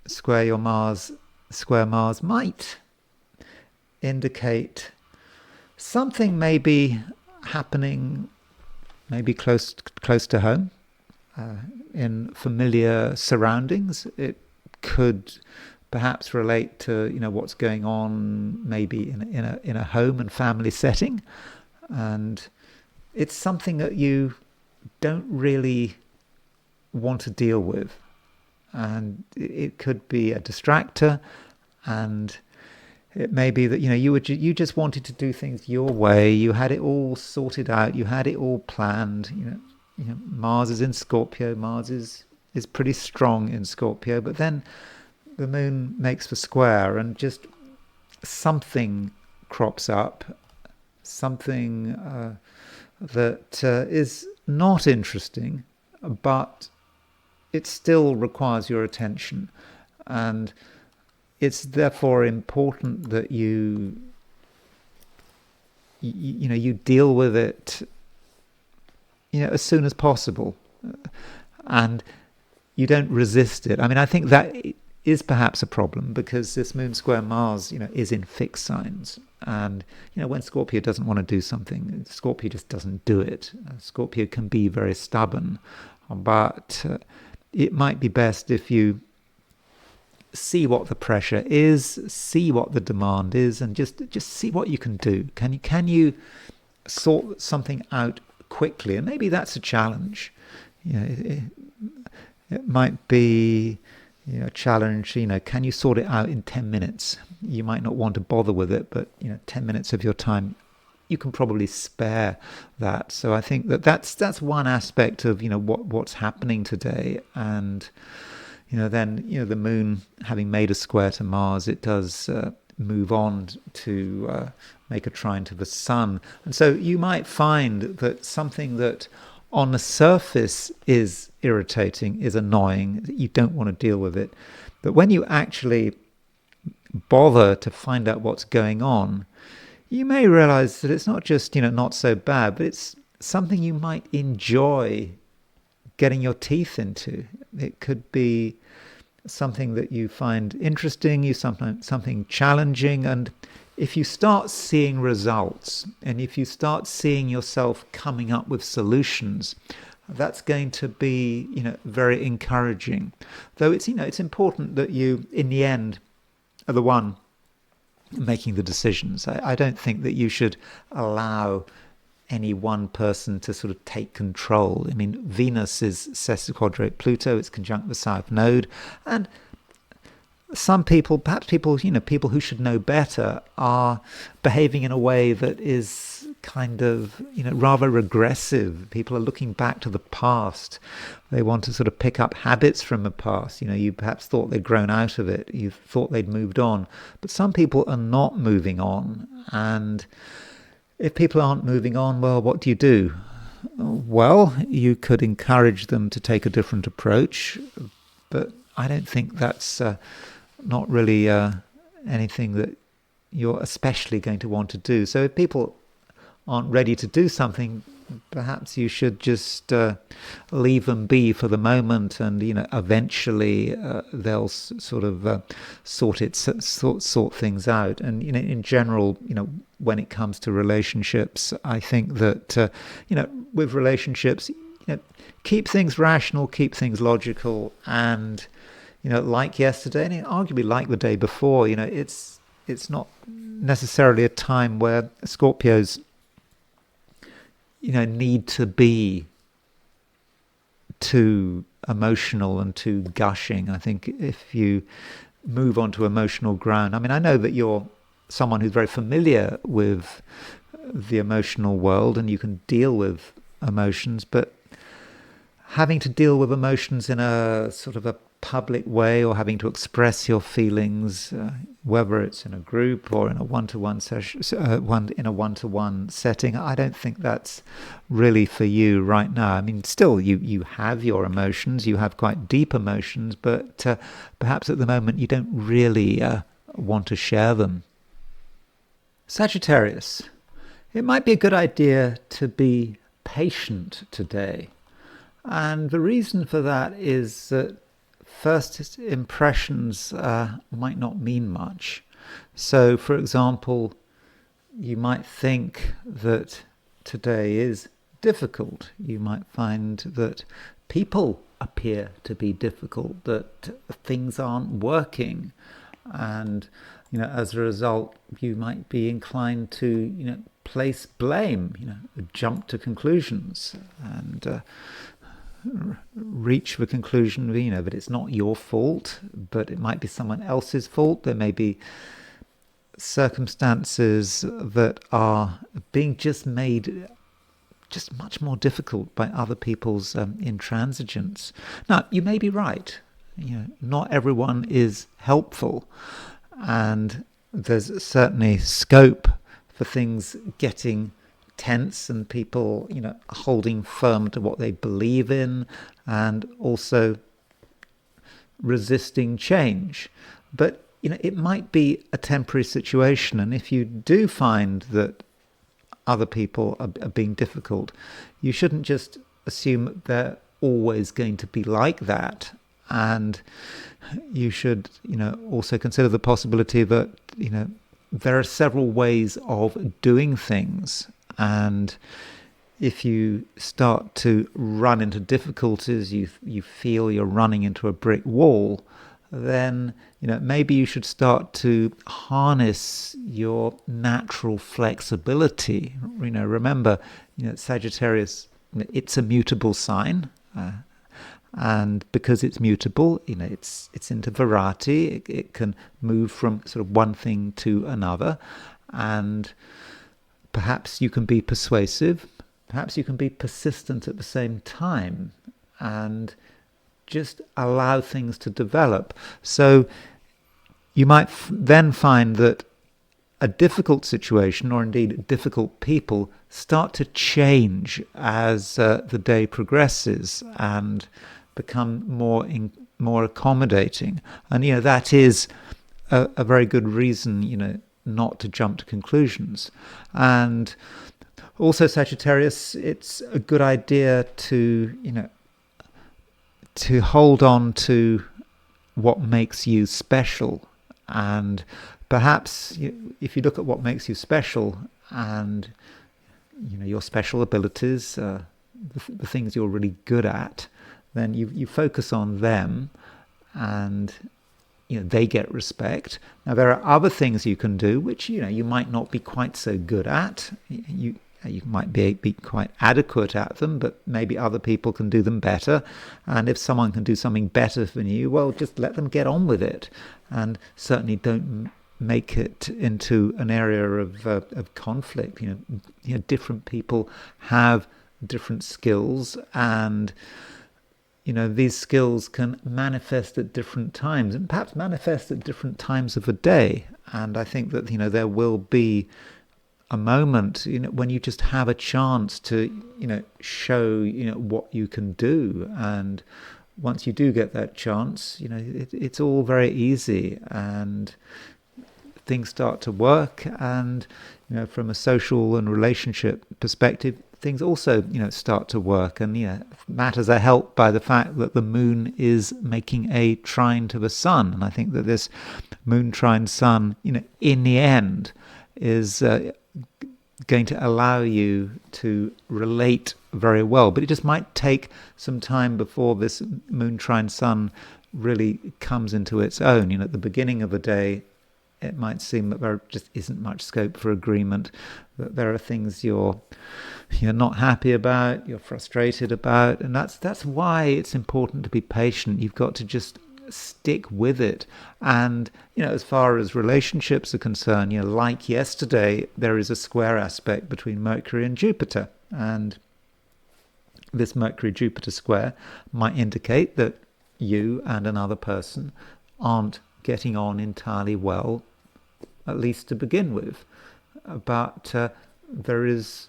square Mars might indicate something may be happening, maybe close to home, in familiar surroundings. It could perhaps relate to what's going on maybe in a home and family setting, and it's something that you don't really want to deal with, and it could be a distractor, and it may be that you just wanted to do things your way, you had it all sorted out, you had it all planned. Mars is in Scorpio, Mars is pretty strong in Scorpio, but then the moon makes the square and just something crops up, something that is not interesting, but it still requires your attention. And it's therefore important that you deal with it as soon as possible, and you don't resist it. I mean, I think that is perhaps a problem, because this moon square Mars, is in fixed signs. And, when Scorpio doesn't want to do something, Scorpio just doesn't do it. Scorpio can be very stubborn. but it might be best if you see what the pressure is, see what the demand is, and just see what you can do. Can you sort something out quickly? And maybe that's a challenge. It might be a challenge. Can you sort it out in 10 minutes? You might not want to bother with it, but 10 minutes of your time, you can probably spare that. So I think that's one aspect of what's happening today. And then the moon having made a square to Mars, it does move on to make a trine to the sun. And so you might find that something that on the surface is irritating, is annoying, that you don't want to deal with it, but when you actually bother to find out what's going on, you may realize that it's not just not so bad, but it's something you might enjoy getting your teeth into. It could be something that you find interesting, something challenging, and if you start seeing results, and if you start seeing yourself coming up with solutions, that's going to be very encouraging. Though it's it's important that you, in the end, are the one making the decisions. I don't think that you should allow any one person to sort of take control. I mean, Venus is sesquiquadrate Pluto, it's conjunct the South Node, and some people, perhaps people who should know better, are behaving in a way that is kind of rather regressive. People are looking back to the past. They want to sort of pick up habits from the past. You perhaps thought they'd grown out of it, you thought they'd moved on, but some people are not moving on. And if people aren't moving on, well, what do? Well, you could encourage them to take a different approach, but I don't think that's not really anything that you're especially going to want to do. So if people aren't ready to do something, perhaps you should just leave them be for the moment, and eventually they'll sort of sort things out. And in general, when it comes to relationships, I think that with relationships, keep things rational, keep things logical, and like yesterday, and arguably like the day before, it's not necessarily a time where Scorpios need to be too emotional and too gushing. I think if you move onto emotional ground, I mean, I know that you're someone who's very familiar with the emotional world and you can deal with emotions, but having to deal with emotions in a sort of a public way, or having to express your feelings, whether it's in a group or in a one-to-one session, in a one-to-one setting, I don't think that's really for you right now. I mean, still, you have your emotions, you have quite deep emotions, but perhaps at the moment you don't really want to share them. Sagittarius, it might be a good idea to be patient today. And the reason for that is that first impressions might not mean much. So, for example, you might think that today is difficult. You might find that people appear to be difficult, that things aren't working. And, as a result, you might be inclined to, place blame, jump to conclusions and reach the conclusion, that it's not your fault, but it might be someone else's fault. There may be circumstances that are being made much more difficult by other people's intransigence. Now, you may be right. Not everyone is helpful, and there's certainly scope for things getting tense and people, holding firm to what they believe in and also resisting change. But, it might be a temporary situation. And if you do find that other people are being difficult, you shouldn't just assume they're always going to be like that. And you should, also consider the possibility that, there are several ways of doing things. And if you start to run into difficulties, you feel you're running into a brick wall, then maybe you should start to harness your natural flexibility. Remember, Sagittarius, it's a mutable sign, and because it's mutable, it's into variety. It can move from sort of one thing to another, and perhaps you can be persuasive. Perhaps you can be persistent at the same time, and just allow things to develop. So you might then find that a difficult situation, or indeed difficult people, start to change as the day progresses and become more accommodating. And that is a very good reason not to jump to conclusions. And also, Sagittarius, it's a good idea to hold on to what makes you special. And perhaps if you look at what makes you special and your special abilities, the things you're really good at, then you focus on them, and they get respect. Now there are other things you can do which you might not be quite so good at. You might be quite adequate at them, but maybe other people can do them better. And if someone can do something better than you, well, just let them get on with it. And certainly don't make it into an area of conflict. Different people have different skills, and these skills can manifest at different times, and perhaps manifest at different times of the day. And I think that there will be a moment when you just have a chance to show what you can do, and once you do get that chance, it's all very easy, and things start to work. And from a social and relationship perspective, things also start to work. And matters are helped by the fact that the moon is making a trine to the sun, and I think that this moon trine sun in the end is going to allow you to relate very well. But it just might take some time before this moon trine sun really comes into its own. At the beginning of the day, it might seem that there just isn't much scope for agreement, that there are things you're not happy about, you're frustrated about, and that's why it's important to be patient. You've got to just stick with it. And as far as relationships are concerned, like yesterday, there is a square aspect between Mercury and Jupiter, and this Mercury-Jupiter square might indicate that you and another person aren't getting on entirely well, at least to begin with, but there is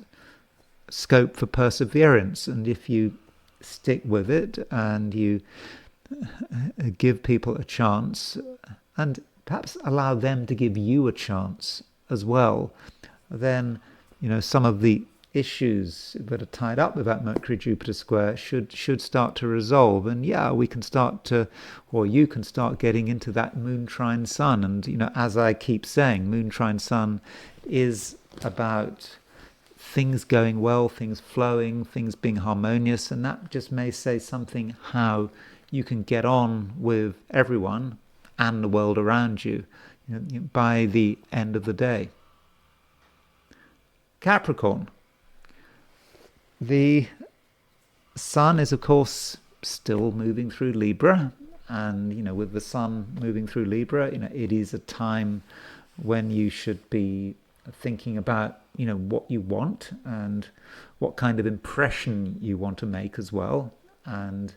scope for perseverance. And if you stick with it and you give people a chance, and perhaps allow them to give you a chance as well, then some of the issues that are tied up with that Mercury-Jupiter square should start to resolve. And we can start to, or you can start getting into that moon trine sun. And as I keep saying, moon trine sun is about things going well, things flowing, things being harmonious, and that just may say something how you can get on with everyone and the world around you by the end of the day. Capricorn. The sun is, of course, still moving through Libra, and with the sun moving through Libra, it is a time when you should be thinking about what you want and what kind of impression you want to make as well. And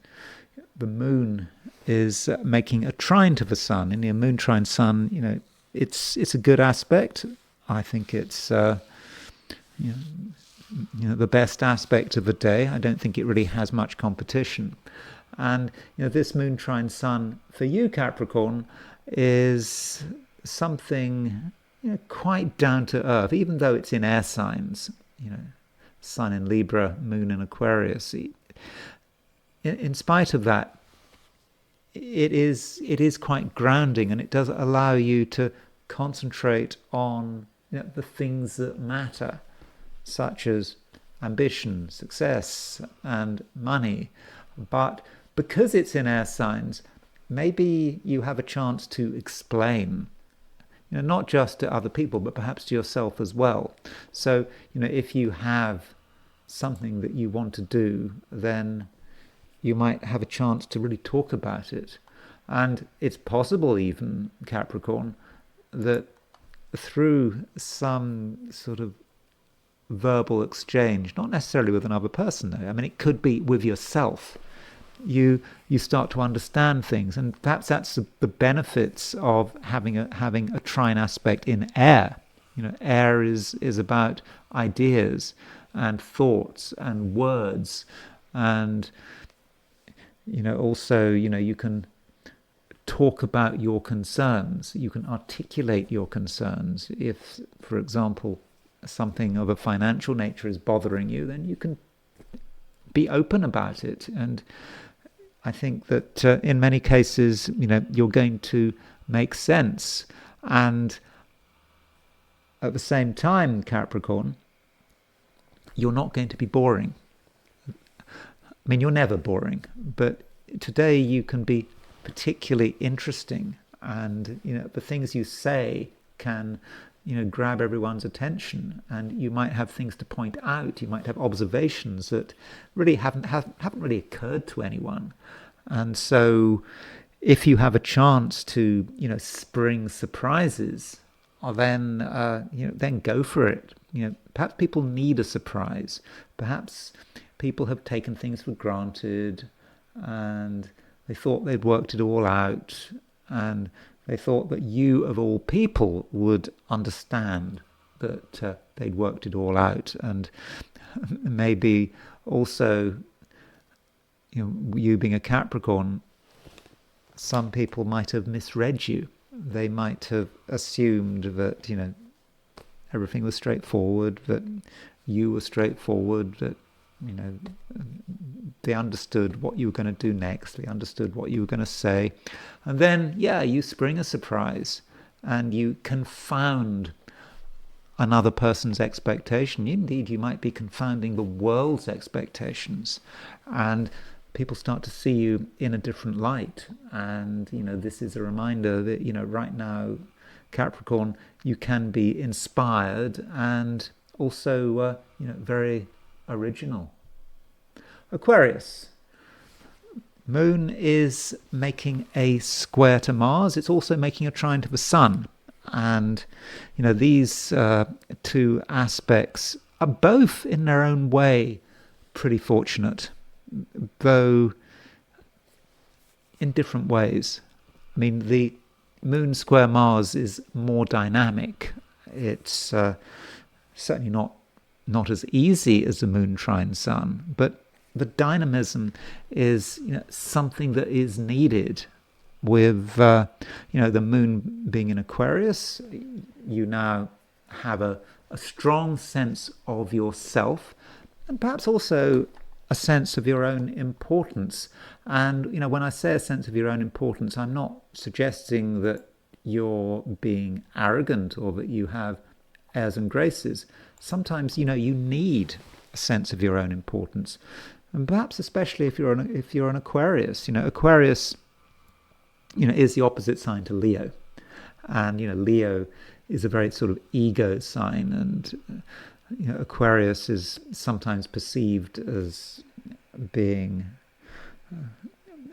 the moon is making a trine to the sun. In the moon trine sun, it's a good aspect. I think it's the best aspect of the day. I don't think it really has much competition. And this moon trine sun for you, Capricorn, is something quite down to earth, even though it's in air signs. Sun in Libra, moon in Aquarius. In spite of that, it is quite grounding, and it does allow you to concentrate on the things that matter, such as ambition, success, and money. But because it's in air signs, maybe you have a chance to explain, not just to other people, but perhaps to yourself as well. So, if you have something that you want to do, then you might have a chance to really talk about it. And it's possible even, Capricorn, that through some sort of verbal exchange, not necessarily with another person though, I mean it could be with yourself, you start to understand things. And perhaps that's the benefits of having a trine aspect in air. Air is about ideas and thoughts and words, and also you can talk about your concerns, you can articulate your concerns. If, for example, something of a financial nature is bothering you, then you can be open about it. And I think that in many cases, you're going to make sense. And at the same time, Capricorn, you're not going to be boring. I mean, you're never boring, but today you can be particularly interesting, and the things you say can grab everyone's attention, and you might have things to point out, you might have observations that really haven't really occurred to anyone. And so if you have a chance to spring surprises, then go for it. Perhaps people need a surprise. Perhaps people have taken things for granted, and they thought they'd worked it all out, and they thought that you, of all people, would understand that they'd worked it all out. And maybe also, you being a Capricorn, some people might have misread you. They might have assumed that, everything was straightforward, that you were straightforward, that, they understood what you were going to do next, they understood what you were going to say. And then, you spring a surprise and you confound another person's expectation. Indeed, you might be confounding the world's expectations. And people start to see you in a different light. And, this is a reminder that, right now, Capricorn, you can be inspired and also, very original. Aquarius. Moon is making a square to Mars. It's also making a trine to the Sun. And, these two aspects are both in their own way pretty fortunate, though in different ways. I mean, the Moon square Mars is more dynamic. It's certainly not as easy as the Moon trine Sun, but the dynamism is something that is needed. With the Moon being in Aquarius, you now have a strong sense of yourself, and perhaps also a sense of your own importance. And when I say a sense of your own importance, I'm not suggesting that you're being arrogant or that you have airs and graces. Sometimes you need a sense of your own importance, and perhaps especially if you're an Aquarius. Aquarius is the opposite sign to Leo, and Leo is a very sort of ego sign, and Aquarius is sometimes perceived as being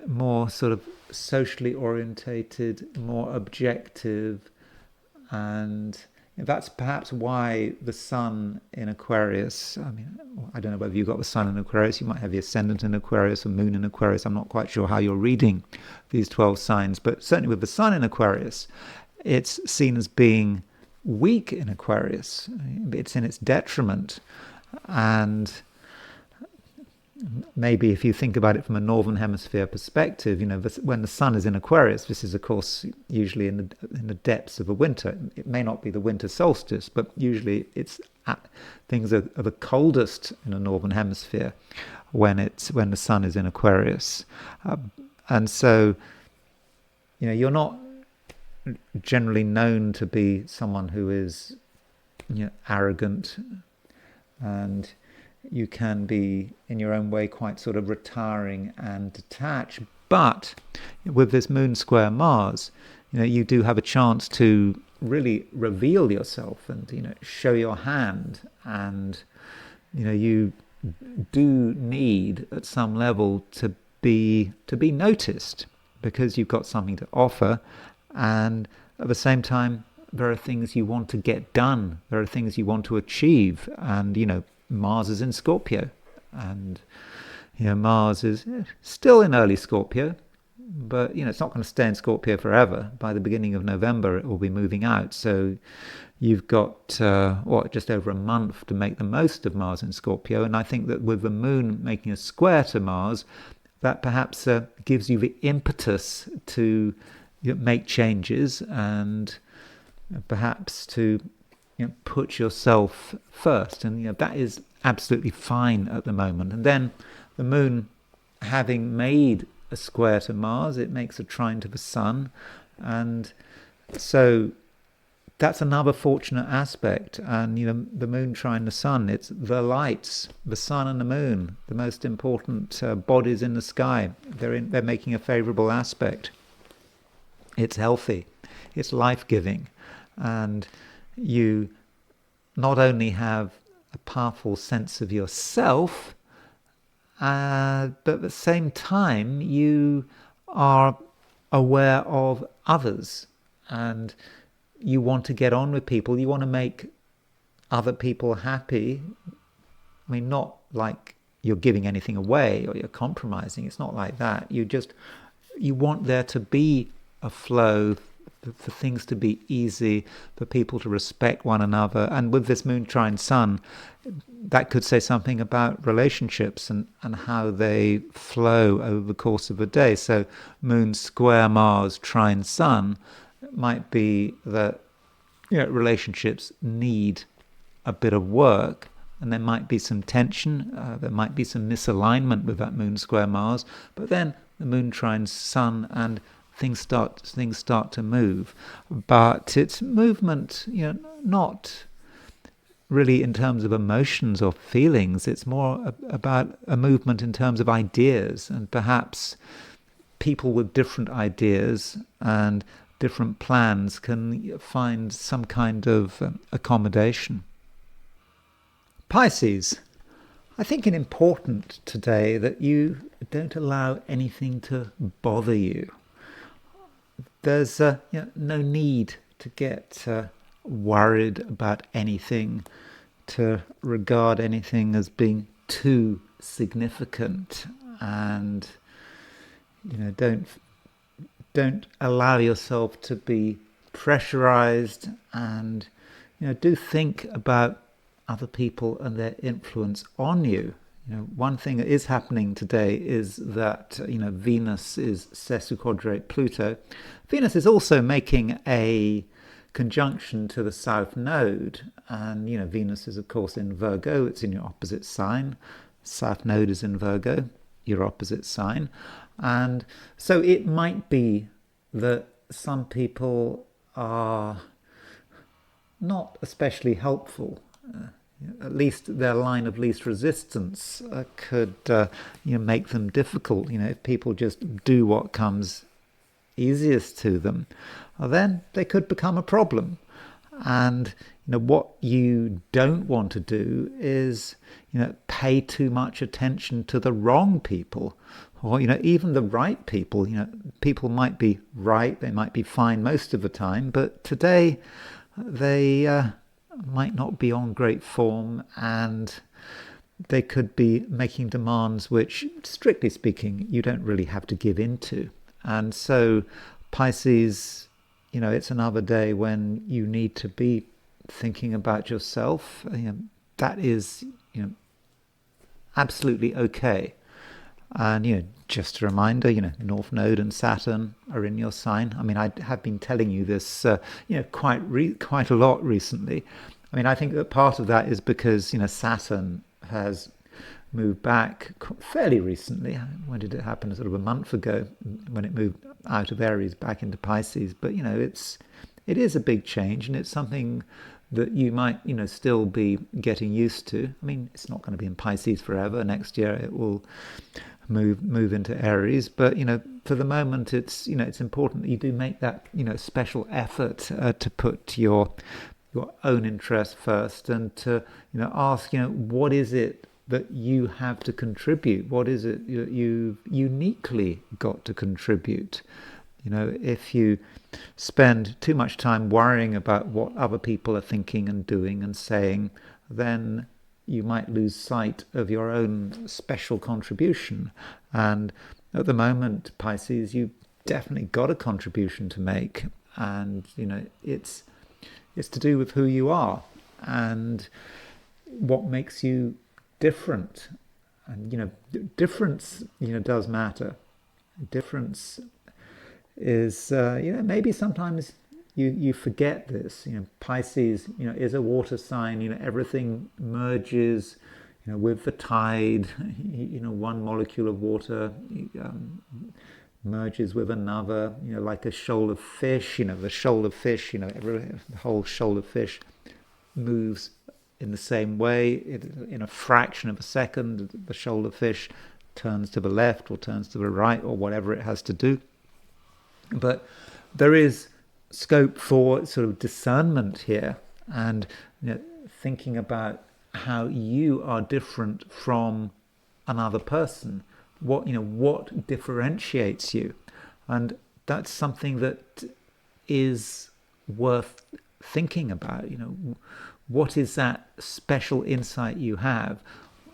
more sort of socially orientated, more objective, and that's perhaps why the Sun in Aquarius, I mean, I don't know whether you've got the Sun in Aquarius, you might have the Ascendant in Aquarius or Moon in Aquarius. I'm not quite sure how you're reading these 12 signs, but certainly with the Sun in Aquarius, it's seen as being weak in Aquarius. It's in its detriment. And maybe if you think about it from a Northern Hemisphere perspective, when the Sun is in Aquarius, this is of course usually in the depths of a winter. It may not be the winter solstice, but usually things are the coldest in the Northern Hemisphere when the Sun is in Aquarius, and so you're not generally known to be someone who is arrogant, and you can be, in your own way, quite sort of retiring and detached. But with this moon square Mars, you do have a chance to really reveal yourself and, show your hand. And, you do need at some level to be noticed, because you've got something to offer, and at the same time there are things you want to get done, there are things you want to achieve. And Mars is in Scorpio, and Mars is still in early Scorpio, but it's not going to stay in Scorpio forever. By the beginning of November it will be moving out, so you've got just over a month to make the most of Mars in Scorpio. And I think that with the moon making a square to Mars, that perhaps gives you the impetus to make changes, and perhaps to put yourself first. And that is absolutely fine at the moment. And then the moon, having made a square to Mars, it makes a trine to the sun, and so that's another fortunate aspect. And the moon trine the sun, it's the lights, the sun and the moon, the most important bodies in the sky. They're making a favorable aspect. It's healthy, it's life-giving, and you not only have a powerful sense of yourself, but at the same time you are aware of others, and you want to get on with people, you want to make other people happy. I mean, not like you're giving anything away or you're compromising, it's not like that. You want there to be a flow, for things to be easy, for people to respect one another. And with this moon trine sun, that could say something about relationships and how they flow over the course of a day. So moon square Mars trine sun might be that relationships need a bit of work, and there might be some tension, there might be some misalignment with that moon square Mars, but then the moon trines sun and things start to move. But it's movement, not really in terms of emotions or feelings. It's more about a movement in terms of ideas, and perhaps people with different ideas and different plans can find some kind of accommodation. Pisces, I think it's important today that you don't allow anything to bother you. There's no need to get worried about anything, to regard anything as being too significant, and don't allow yourself to be pressurized, and do think about other people and their influence on you. One thing that is happening today is that Venus is sesquiquadrate Pluto. Venus is also making a conjunction to the South Node, and Venus is of course in Virgo. It's in your opposite sign. South Node is in Virgo, your opposite sign. And so it might be that some people are not especially helpful. At least their line of least resistance could make them difficult. If people just do what comes easiest to them, then they could become a problem. And what you don't want to do is pay too much attention to the wrong people, or even the right people. People might be right, they might be fine most of the time, but today they might not be on great form, and they could be making demands which, strictly speaking, you don't really have to give in to. And so Pisces, it's another day when you need to be thinking about yourself. That is absolutely okay. And just a reminder, North Node and Saturn are in your sign. I mean, I have been telling you this quite a lot recently. I mean, I think that part of that is because Saturn has moved back fairly recently. When did it happen? Sort of a month ago, when it moved out of Aries back into Pisces. But it's it is a big change, and it's something that you might, still be getting used to. I mean, it's not going to be in Pisces forever. Next year it will move into Aries, but for the moment it's it's important that you do make that special effort to put your own interest first, and to ask what is it that you have to contribute, what is it you've uniquely got to contribute. If you spend too much time worrying about what other people are thinking and doing and saying, then you might lose sight of your own special contribution. And at the moment, Pisces, you've definitely got a contribution to make, and it's to do with who you are and what makes you different. And difference does matter. Difference is maybe sometimes you forget this. Pisces is a water sign. Everything merges with the tide. One molecule of water merges with another, like a shoal of fish. The shoal of fish, the whole shoal of fish moves in the same way. In a fraction of a second, the shoal of fish turns to the left or turns to the right, or whatever it has to do. But there is scope for sort of discernment here, and thinking about how you are different from another person. What differentiates you, and that's something that is worth thinking about. What is that special insight you have?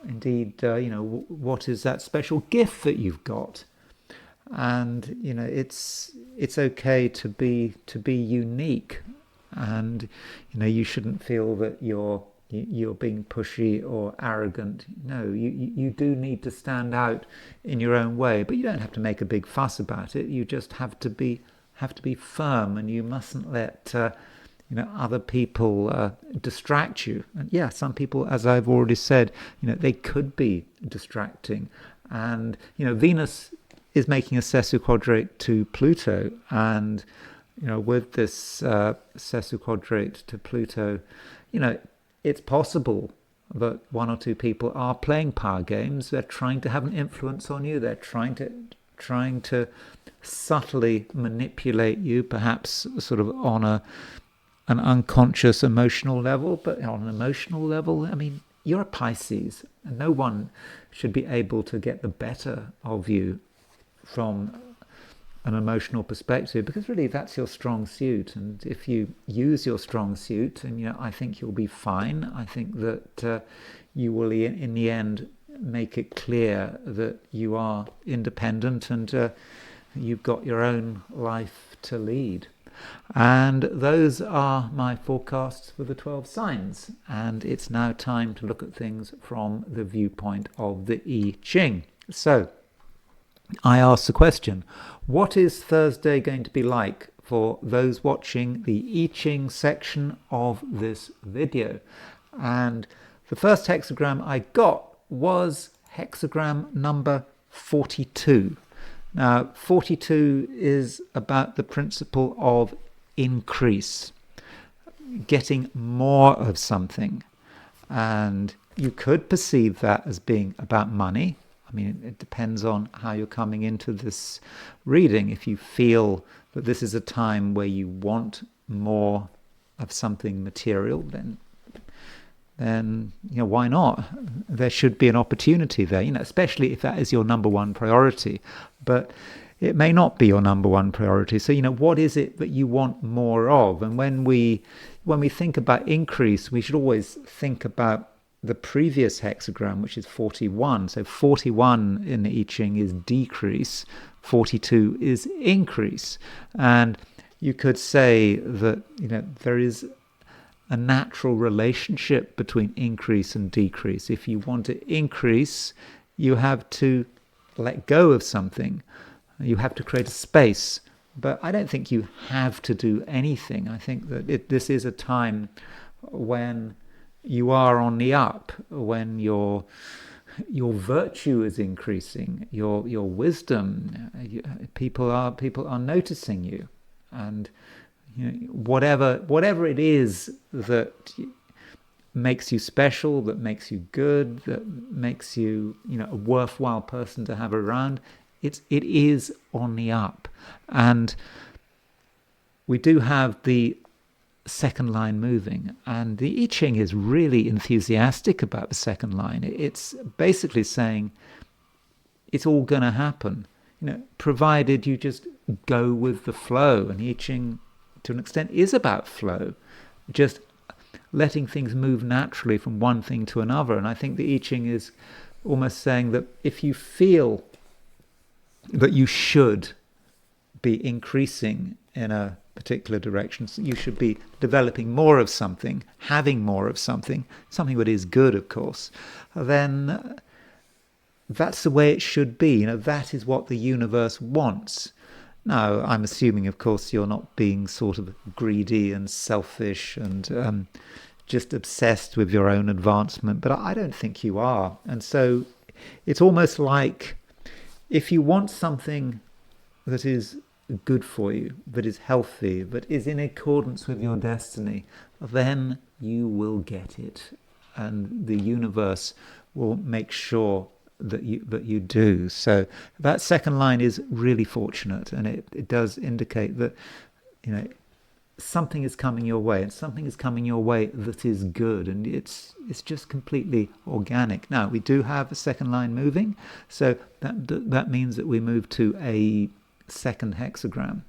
Indeed, what is that special gift that you've got? And it's okay to be unique, and you shouldn't feel that you're being pushy or arrogant. No, you do need to stand out in your own way, but you don't have to make a big fuss about it. You just have to be firm, and you mustn't let other people distract you. And some people, as I've already said, they could be distracting. And Venus is making a sesquiquadrate to Pluto, and with this sesquiquadrate to Pluto, it's possible that one or two people are playing power games. They're trying to have an influence on you. They're trying to subtly manipulate you, perhaps sort of on an unconscious emotional level. But on an emotional level, I mean, you're a Pisces, and no one should be able to get the better of you from an emotional perspective, because really that's your strong suit. And if you use your strong suit, and I think you'll be fine. I think that you will in the end make it clear that you are independent, and you've got your own life to lead. And those are my forecasts for the 12 signs, and it's now time to look at things from the viewpoint of the I Ching. So I ask the question, what is Thursday going to be like for those watching the I Ching section of this video? And the first hexagram I got was hexagram number 42. Now, 42 is about the principle of increase, getting more of something. And you could perceive that as being about money. I mean, it depends on how you're coming into this reading. If you feel that this is a time where you want more of something material, then why not? There should be an opportunity there, especially if that is your number one priority. But it may not be your number one priority. So, what is it that you want more of? And when we think about increase, we should always think about the previous hexagram, which is 41. So 41 in the I Ching is decrease, 42 is increase. And you could say that there is a natural relationship between increase and decrease. If you want to increase, you have to let go of something. You have to create a space. But I don't think you have to do anything. I think that this is a time when you are on the up, when your virtue is increasing, your wisdom. People are noticing you, and whatever it is that makes you special, that makes you good, that makes you, a worthwhile person to have around, it is on the up. And we do have the second line moving, and the I Ching is really enthusiastic about the second line. It's basically saying it's all going to happen, provided you just go with the flow. And the I Ching, to an extent, is about flow, just letting things move naturally from one thing to another. And I think the I Ching is almost saying that if you feel that you should be increasing in a particular direction, so you should be developing more of something, having more of something that is good, of course, then that's the way it should be. That is what the universe wants. Now, I'm assuming, of course, you're not being sort of greedy and selfish and just obsessed with your own advancement, but I don't think you are. And so it's almost like if you want something that is good for you, that is healthy, that is in accordance with your destiny, then you will get it. And the universe will make sure that you do. So that second line is really fortunate, and it does indicate that something is coming your way, and something is coming your way that is good, and it's just completely organic. Now, we do have a second line moving, so that means that we move to a second hexagram,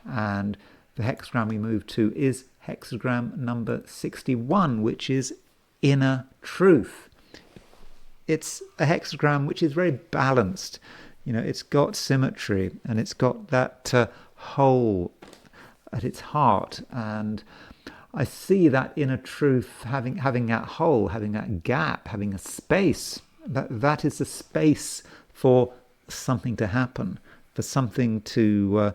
and the hexagram we move to is hexagram number 61, which is inner truth. It's a hexagram which is very balanced. It's got symmetry, and it's got that whole at its heart. And I see that inner truth having that hole, having that gap, having a space. That is the space for something to happen, for something to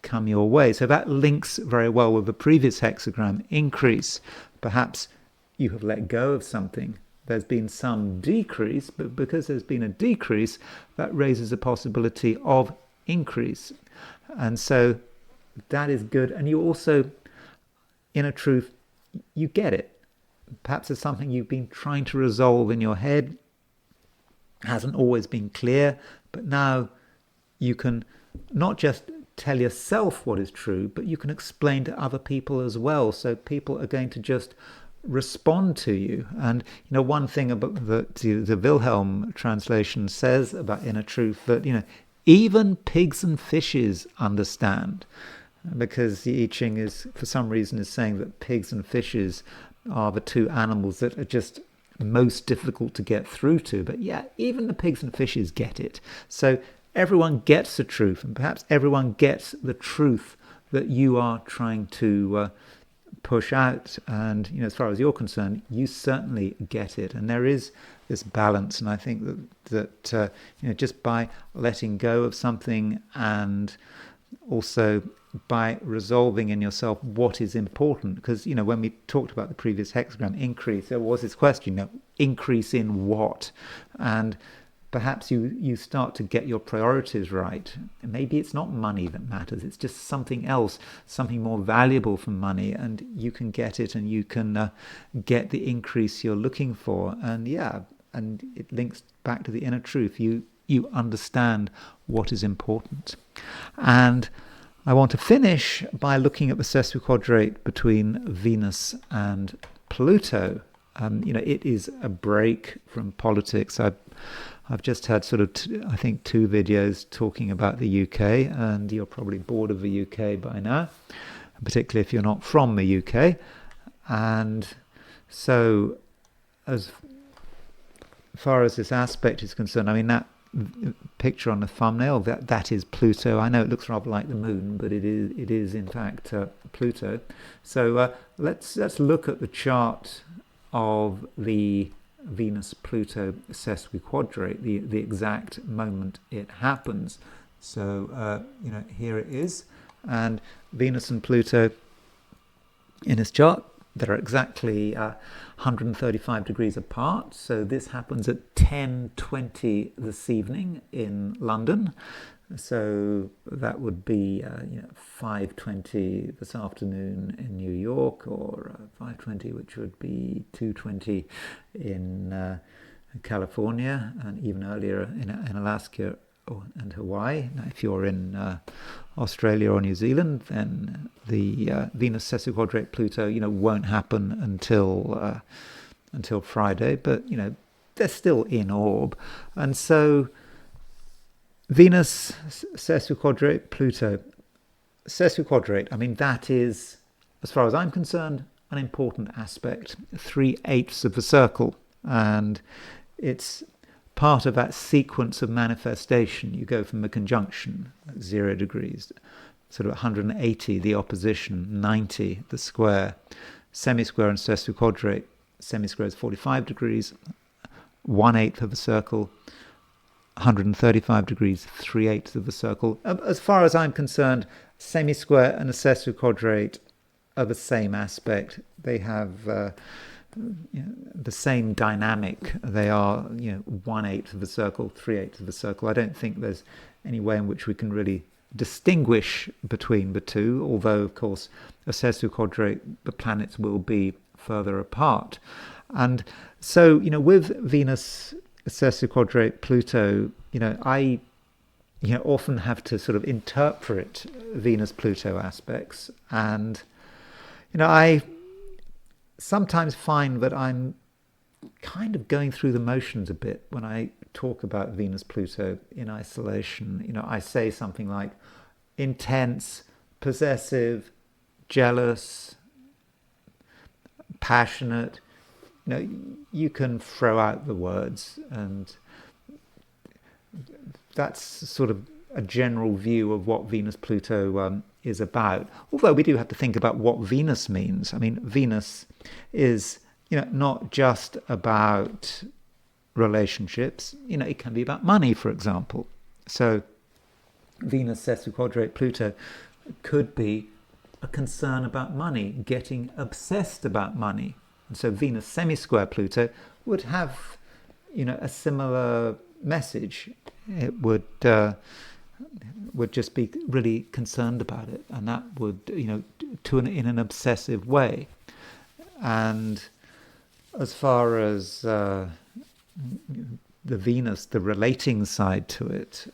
come your way. So that links very well with the previous hexagram, increase. Perhaps you have let go of something. There's been some decrease, but because there's been a decrease, that raises a possibility of increase. And so that is good. And you also, inner truth, you get it. Perhaps there's something you've been trying to resolve in your head, hasn't always been clear, but now you can not just tell yourself what is true, but you can explain to other people as well. So people are going to just respond to you. And one thing about the Wilhelm translation says about inner truth, that even pigs and fishes understand, because the I Ching is, for some reason, is saying that pigs and fishes are the two animals that are just most difficult to get through to. But yeah, even the pigs and fishes get it. So everyone gets the truth, and perhaps everyone gets the truth that you are trying to push out. And as far as you're concerned, you certainly get it. And there is this balance, and I think that just by letting go of something, and also by resolving in yourself what is important, because when we talked about the previous hexagram, increase, there was this question, increase in what? And perhaps you start to get your priorities right. And maybe it's not money that matters, it's just something else, something more valuable from money, and you can get it, and you can get the increase you're looking for. And and it links back to the inner truth. You understand what is important. And I want to finish by looking at the sesquiquadrate between Venus and Pluto. It is a break from politics. I've just had sort of, I think, 2 videos talking about the UK, and you're probably bored of the UK by now, particularly if you're not from the UK. And so as far as this aspect is concerned, that picture on the thumbnail, that is Pluto. I know it looks rather like the moon, but it is in fact Pluto. So let's look at the chart of the Venus-Pluto sesquiquadrate, the exact moment it happens. So here it is, and Venus and Pluto in his chart, they're exactly 135 degrees apart. So this happens at 10:20 this evening in London. So that would be 5:20 this afternoon in New York, or 5:20, which would be 2:20 in California, and even earlier in Alaska and Hawaii. Now, if you're in Australia or New Zealand, then the Venus sesquiquadrate Pluto, won't happen until Friday. But they're still in orb, and so Venus sesquiquadrate Pluto. Sesquiquadrate, I mean, that is, as far as I'm concerned, an important aspect. 3/8 of a circle, and it's part of that sequence of manifestation. You go from a conjunction at 0 degrees, sort of 180 the opposition, 90 the square, semisquare and sesquiquadrate. Semisquare is 45 degrees, 1/8 of a circle, 135 degrees, 3/8 of a circle. As far as I'm concerned, semisquare and a sesquiquadrate are the same aspect. They have the same dynamic. They are 1/8 of a circle, 3/8 of a circle. I don't think there's any way in which we can really distinguish between the two, although of course a sesquiquadrate, the planets will be further apart. And so with Venus sesquiquadrate Pluto, I often have to sort of interpret Venus-Pluto aspects, and I sometimes find that I'm kind of going through the motions a bit when I talk about Venus-Pluto in isolation. I say something like intense, possessive, jealous, passionate. You can throw out the words, and that's sort of a general view of what Venus-Pluto is about. Although we do have to think about what Venus means. I mean, Venus is, not just about relationships. It can be about money, for example. So Venus sesquiquadrate Pluto could be a concern about money, getting obsessed about money. And so Venus semisquare Pluto would have, a similar message. It would just be really concerned about it, and that would, in an obsessive way. And as far as the Venus, the relating side to it,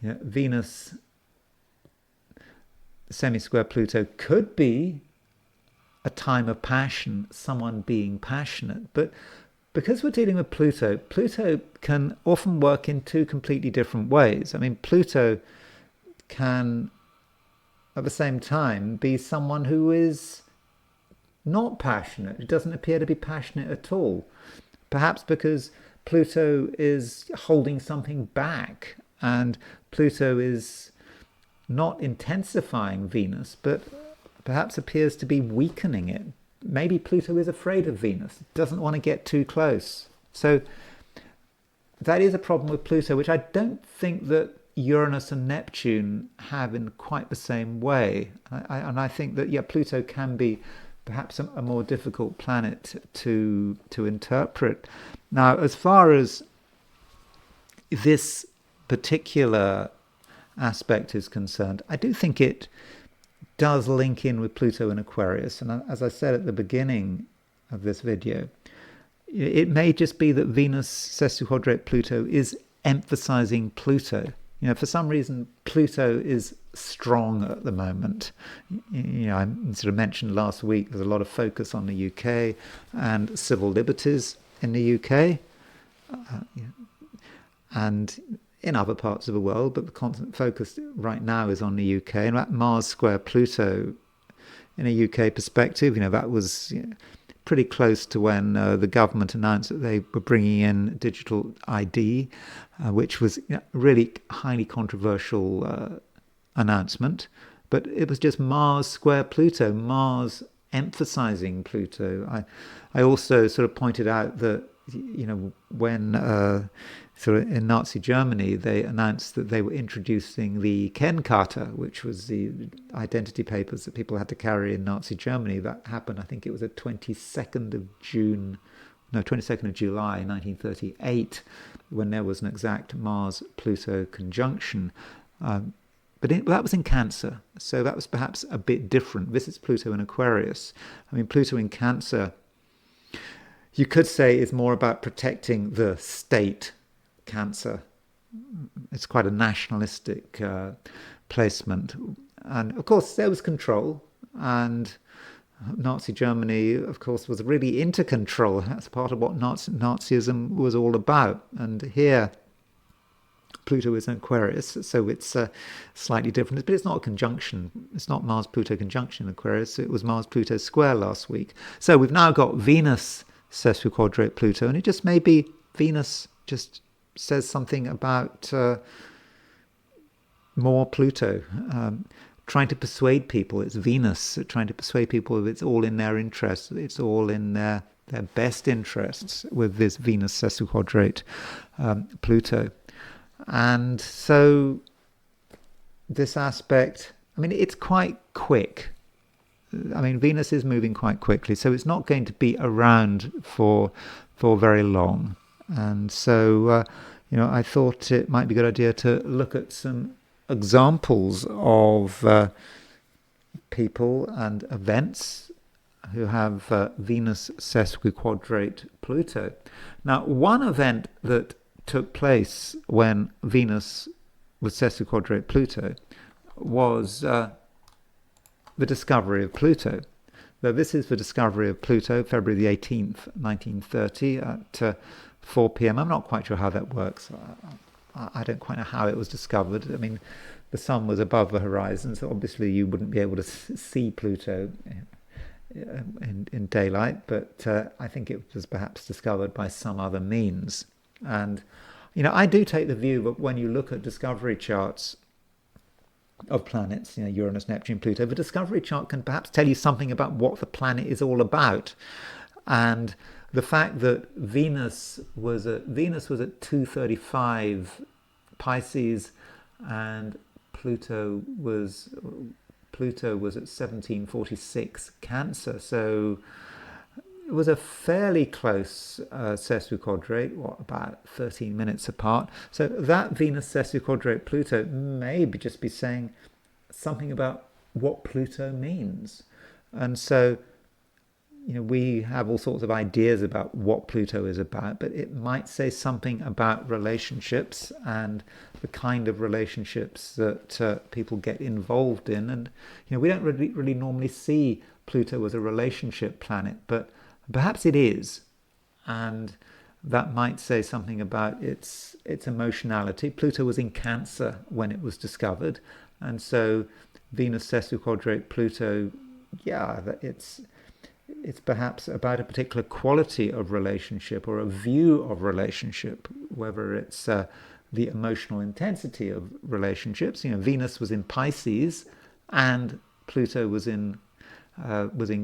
Venus semisquare Pluto could be a time of passion, someone being passionate. But because we're dealing with Pluto, Pluto can often work in two completely different ways. I mean, Pluto can, at the same time, be someone who is not passionate. It doesn't appear to be passionate at all. Perhaps because Pluto is holding something back, and Pluto is not intensifying Venus, but perhaps appears to be weakening it. Maybe Pluto is afraid of Venus, doesn't want to get too close. So that is a problem with Pluto, which I don't think that Uranus and Neptune have in quite the same way. And I think that, Pluto can be perhaps a more difficult planet to interpret. Now, as far as this particular aspect is concerned, I do think it does link in with Pluto and Aquarius. And as I said at the beginning of this video, it may just be that Venus sesquiquadrate Pluto is emphasizing Pluto. For some reason, Pluto is strong at the moment. I sort of mentioned last week there's a lot of focus on the UK and civil liberties in the UK, and in other parts of the world, but the constant focus right now is on the UK. And that Mars square Pluto, in a UK perspective, that was pretty close to when the government announced that they were bringing in digital ID, which was really highly controversial announcement. But it was just Mars square Pluto, Mars emphasizing Pluto. I also sort of pointed out that when sort of in Nazi Germany, they announced that they were introducing the Kennkarte, which was the identity papers that people had to carry in Nazi Germany. That happened, I think it was the 22nd of July, 1938. when there was an exact Mars-Pluto conjunction. But that was in Cancer, so that was perhaps a bit different. Visits Pluto in Aquarius. I mean, Pluto in Cancer, you could say, is more about protecting the state. Cancer, it's quite a nationalistic placement. And of course, there was control, and Nazi Germany, of course, was really into control. That's part of what Nazism was all about. And here, Pluto is in Aquarius, so it's slightly different, but it's not a conjunction. It's not Mars-Pluto conjunction in Aquarius. It was Mars-Pluto square last week. So we've now got Venus sesquiquadrate Pluto, and it just maybe Venus just says something about more Pluto, trying to persuade people. It's Venus trying to persuade people it's all in their interest. It's all in their best interests with this Venus sesquiquadrate Pluto. And so this aspect, I mean, it's quite quick. I mean, Venus is moving quite quickly, so it's not going to be around for very long. And so, I thought it might be a good idea to look at some examples of people and events who have Venus sesquiquadrate Pluto. Now, one event that took place when Venus was sesquiquadrate Pluto was the discovery of Pluto. Now, this is the discovery of Pluto, February the 18th, 1930 at 4 p.m. I'm not quite sure how that works. I don't quite know how it was discovered. I mean, the sun was above the horizon, so obviously you wouldn't be able to see Pluto in daylight, but I think it was perhaps discovered by some other means. And, I do take the view that when you look at discovery charts of planets, Uranus, Neptune, Pluto, the discovery chart can perhaps tell you something about what the planet is all about. And the fact that Venus was at 235 Pisces and Pluto was at 1746 Cancer. So it was a fairly close sesquiquadrate, about 13 minutes apart. So that Venus sesquiquadrate Pluto may just be saying something about what Pluto means. And so, we have all sorts of ideas about what Pluto is about, but it might say something about relationships and the kind of relationships that people get involved in. And, we don't really normally see Pluto as a relationship planet, but perhaps it is, and that might say something about its emotionality. Pluto was in Cancer when it was discovered, and so Venus sesquiquadrate Pluto, it's perhaps about a particular quality of relationship or a view of relationship, whether it's the emotional intensity of relationships. Venus was in Pisces and Pluto was in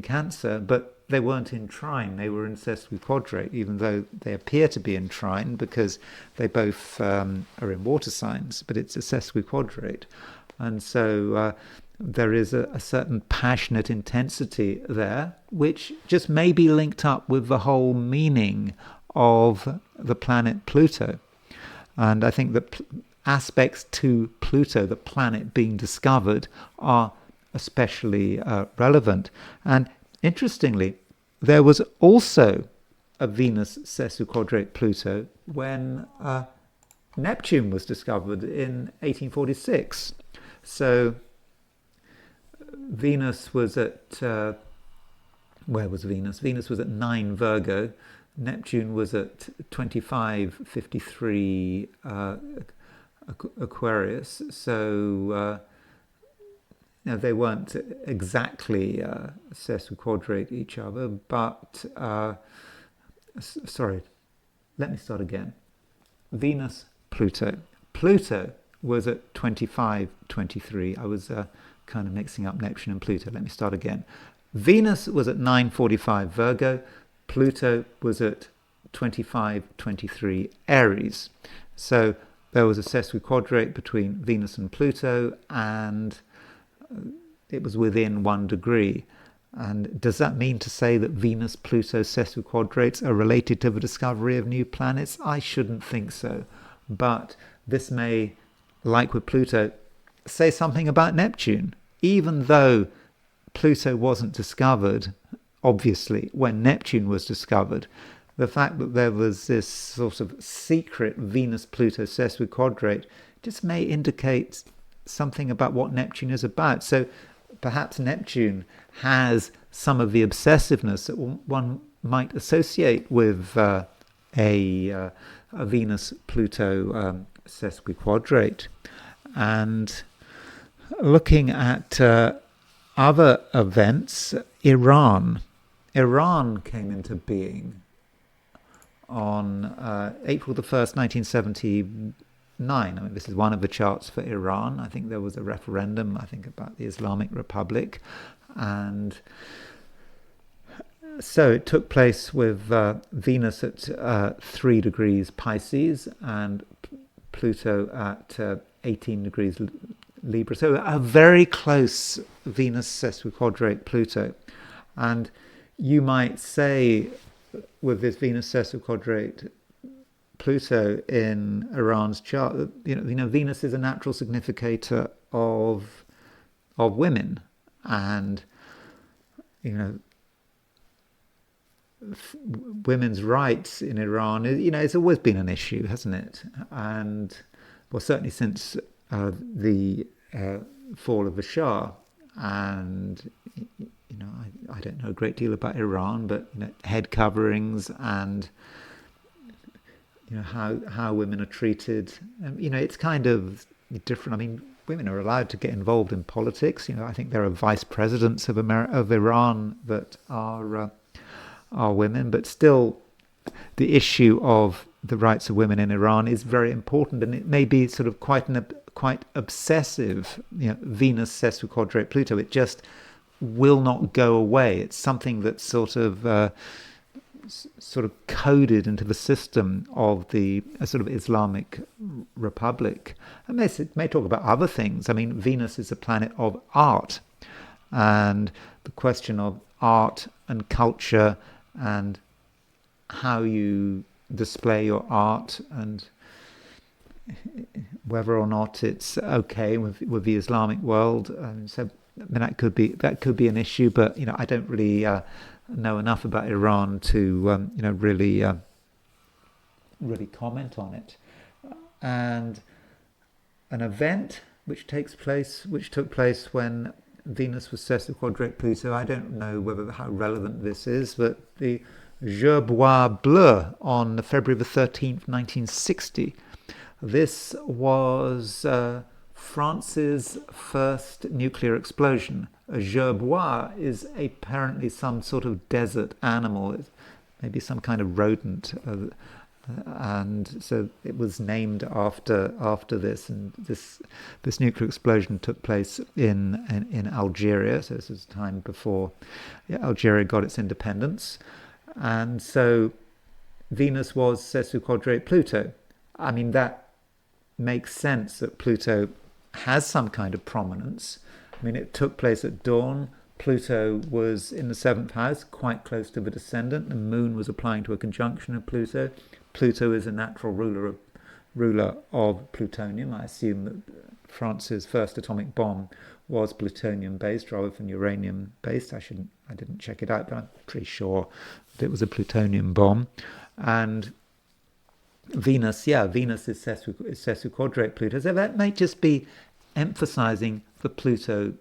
Cancer, but they weren't in trine. They were in sesquiquadrate, even though they appear to be in trine because they both are in water signs, but it's a sesquiquadrate. And so there is a certain passionate intensity there, which just may be linked up with the whole meaning of the planet Pluto. And I think that aspects to Pluto, the planet being discovered, are especially relevant. And interestingly, there was also a Venus sesquiquadrate Pluto when Neptune was discovered in 1846. So Venus was at, where was Venus? Venus was at 9 Virgo. Neptune was at 2553 Aquarius. So they weren't exactly sesquiquadrate each other, but sorry, let me start again. Venus, Pluto. Pluto was at 2523. I was kind of mixing up Neptune and Pluto. Let me start again. Venus was at 945 Virgo. Pluto was at 2523 Aries. So there was a sesquiquadrate between Venus and Pluto, and it was within 1 degree. And does that mean to say that Venus-Pluto sesquiquadrates are related to the discovery of new planets? I shouldn't think so. But this may, like with Pluto, say something about Neptune. Even though Pluto wasn't discovered, obviously, when Neptune was discovered, the fact that there was this sort of secret Venus-Pluto sesquiquadrate just may indicate something about what Neptune is about. So perhaps Neptune has some of the obsessiveness that one might associate with a Venus-Pluto sesquiquadrate. And looking at other events, Iran came into being on April the 1st, 1979. I mean, this is one of the charts for Iran. I think there was a referendum, I think, about the Islamic Republic. And so it took place with Venus at 3 degrees Pisces and Pluto at 18 degrees Libra. So a very close Venus sesquiquadrate Pluto. And you might say with this Venus sesquiquadrate Pluto in Iran's chart, that Venus is a natural significator of women, and women's rights in Iran, it's always been an issue, hasn't it? And well, certainly since the fall of the Shah, and I don't know a great deal about Iran, but head coverings and how women are treated, it's kind of different. I mean, women are allowed to get involved in politics. I think there are vice presidents of Iran that are women, but still, the issue of the rights of women in Iran is very important, and it may be sort of quite obsessive. Venus sesquiquadrate Pluto. It just will not go away. It's something that's sort of coded into the system of the sort of Islamic Republic. And it may talk about other things. I mean, Venus is a planet of art, and the question of art and culture and how you display your art and whether or not it's okay with the Islamic world. So that could be an issue, but I don't really know enough about Iran to really comment on it. And an event which took place when Venus was sesquiquadrate Pluto. I don't know how relevant this is, but the Gerbois Bleu on February the 13th, 1960. This was France's first nuclear explosion. A gerbois is apparently some sort of desert animal, maybe some kind of rodent, and so it was named after this. And this nuclear explosion took place in Algeria. So this was time before Algeria got its independence, and so Venus was sesquiquadrate Pluto. I mean, that makes sense that Pluto has some kind of prominence. I mean, it took place at dawn. Pluto was in the 7th house, quite close to the descendant. The moon was applying to a conjunction of Pluto. Pluto is a natural ruler of plutonium. I assume that France's first atomic bomb was plutonium-based rather than uranium-based. I didn't check it out, but I'm pretty sure that it was a plutonium bomb. And Venus is sesquiquadrate Pluto. So that may just be emphasizing the Pluto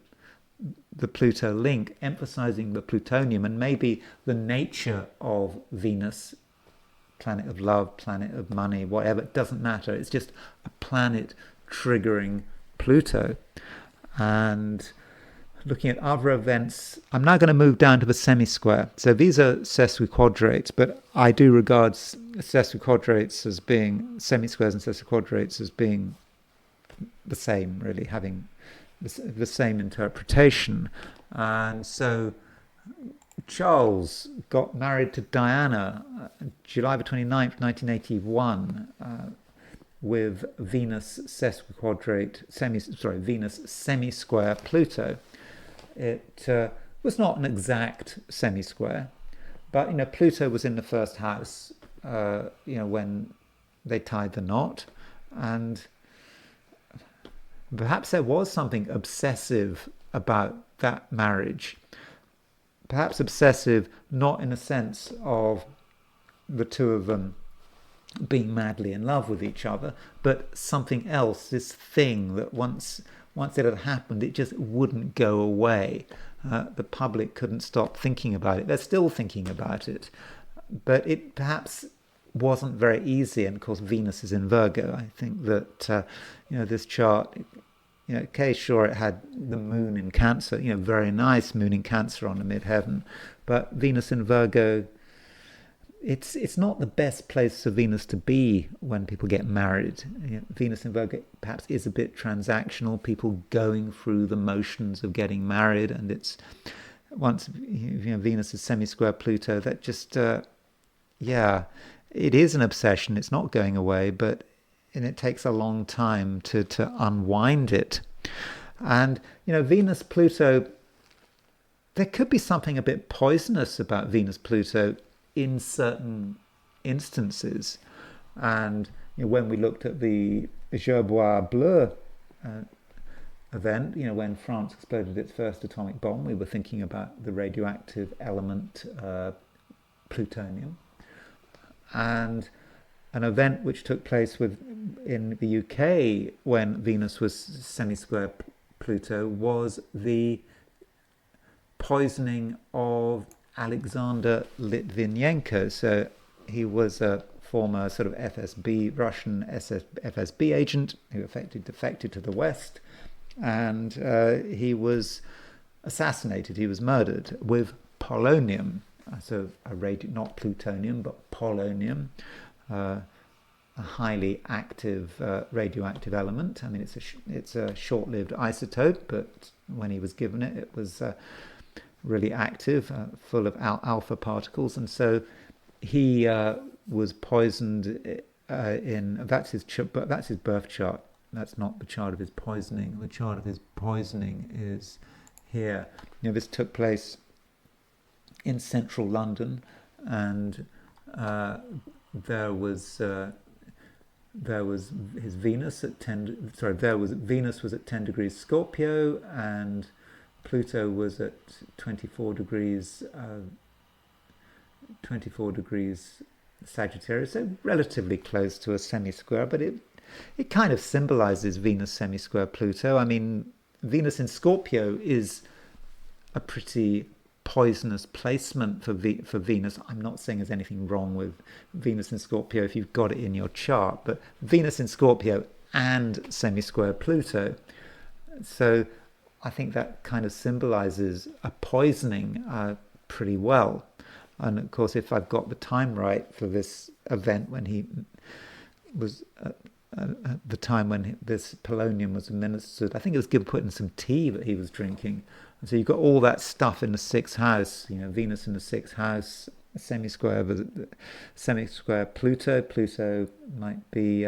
link, emphasizing the plutonium, and maybe the nature of Venus, planet of love, planet of money, whatever. It doesn't matter. It's just a planet triggering Pluto. And looking at other events, I'm now going to move down to the semi-square. So these are sesquiquadrates, but I do regard sesquiquadrates as being, semi-squares and sesquiquadrates as being the same, really, having the same interpretation. And so Charles got married to Diana July the 29th, 1981, with Venus sesquiquadrate, Venus semi-square Pluto. It was not an exact semi-square, but Pluto was in the first house, when they tied the knot, and perhaps there was something obsessive about that marriage. Perhaps obsessive, not in a sense of the two of them being madly in love with each other, but something else, this thing that once it had happened, it just wouldn't go away. The public couldn't stop thinking about it. They're still thinking about it, but it perhaps wasn't very easy. And of course, Venus is in Virgo. I think that this chart, okay, sure, it had the moon in Cancer, very nice moon in Cancer on the midheaven, but Venus in Virgo, it's not the best place for Venus to be when people get married. Venus in Virgo perhaps is a bit transactional, people going through the motions of getting married, and it's once Venus is semi-square Pluto, that just it is an obsession. It's not going away, and it takes a long time to unwind it. And Venus Pluto, there could be something a bit poisonous about Venus Pluto in certain instances. And when we looked at the Gerbois Bleu event, when France exploded its first atomic bomb, we were thinking about the radioactive element plutonium. And an event which took place in the UK when Venus was semi-square Pluto was the poisoning of Alexander Litvinenko. So he was a former sort of Russian FSB agent who defected to the West, and he was assassinated. He was murdered with polonium, so not plutonium but polonium, a highly active radioactive element. I mean, it's a short-lived isotope, but when he was given it, it was really active, full of alpha particles, and so he was poisoned. That's his birth chart. That's not the chart of his poisoning. The chart of his poisoning is here. This took place in central London, and there was his Venus at 10. Sorry, Venus was at 10 degrees Scorpio, and Pluto was at 24 degrees Sagittarius, so relatively close to a semi-square, but it kind of symbolizes Venus semi-square Pluto. I mean, Venus in Scorpio is a pretty poisonous placement for Venus. I'm not saying there's anything wrong with Venus in Scorpio if you've got it in your chart, but Venus in Scorpio and semi-square Pluto. So I think that kind of symbolizes a poisoning pretty well. And of course, if I've got the time right for this event, when he was at the time when this polonium was administered, I think it was put in some tea that he was drinking. And so you've got all that stuff in the sixth house, Venus in the sixth house, semi-square Pluto. Pluto might be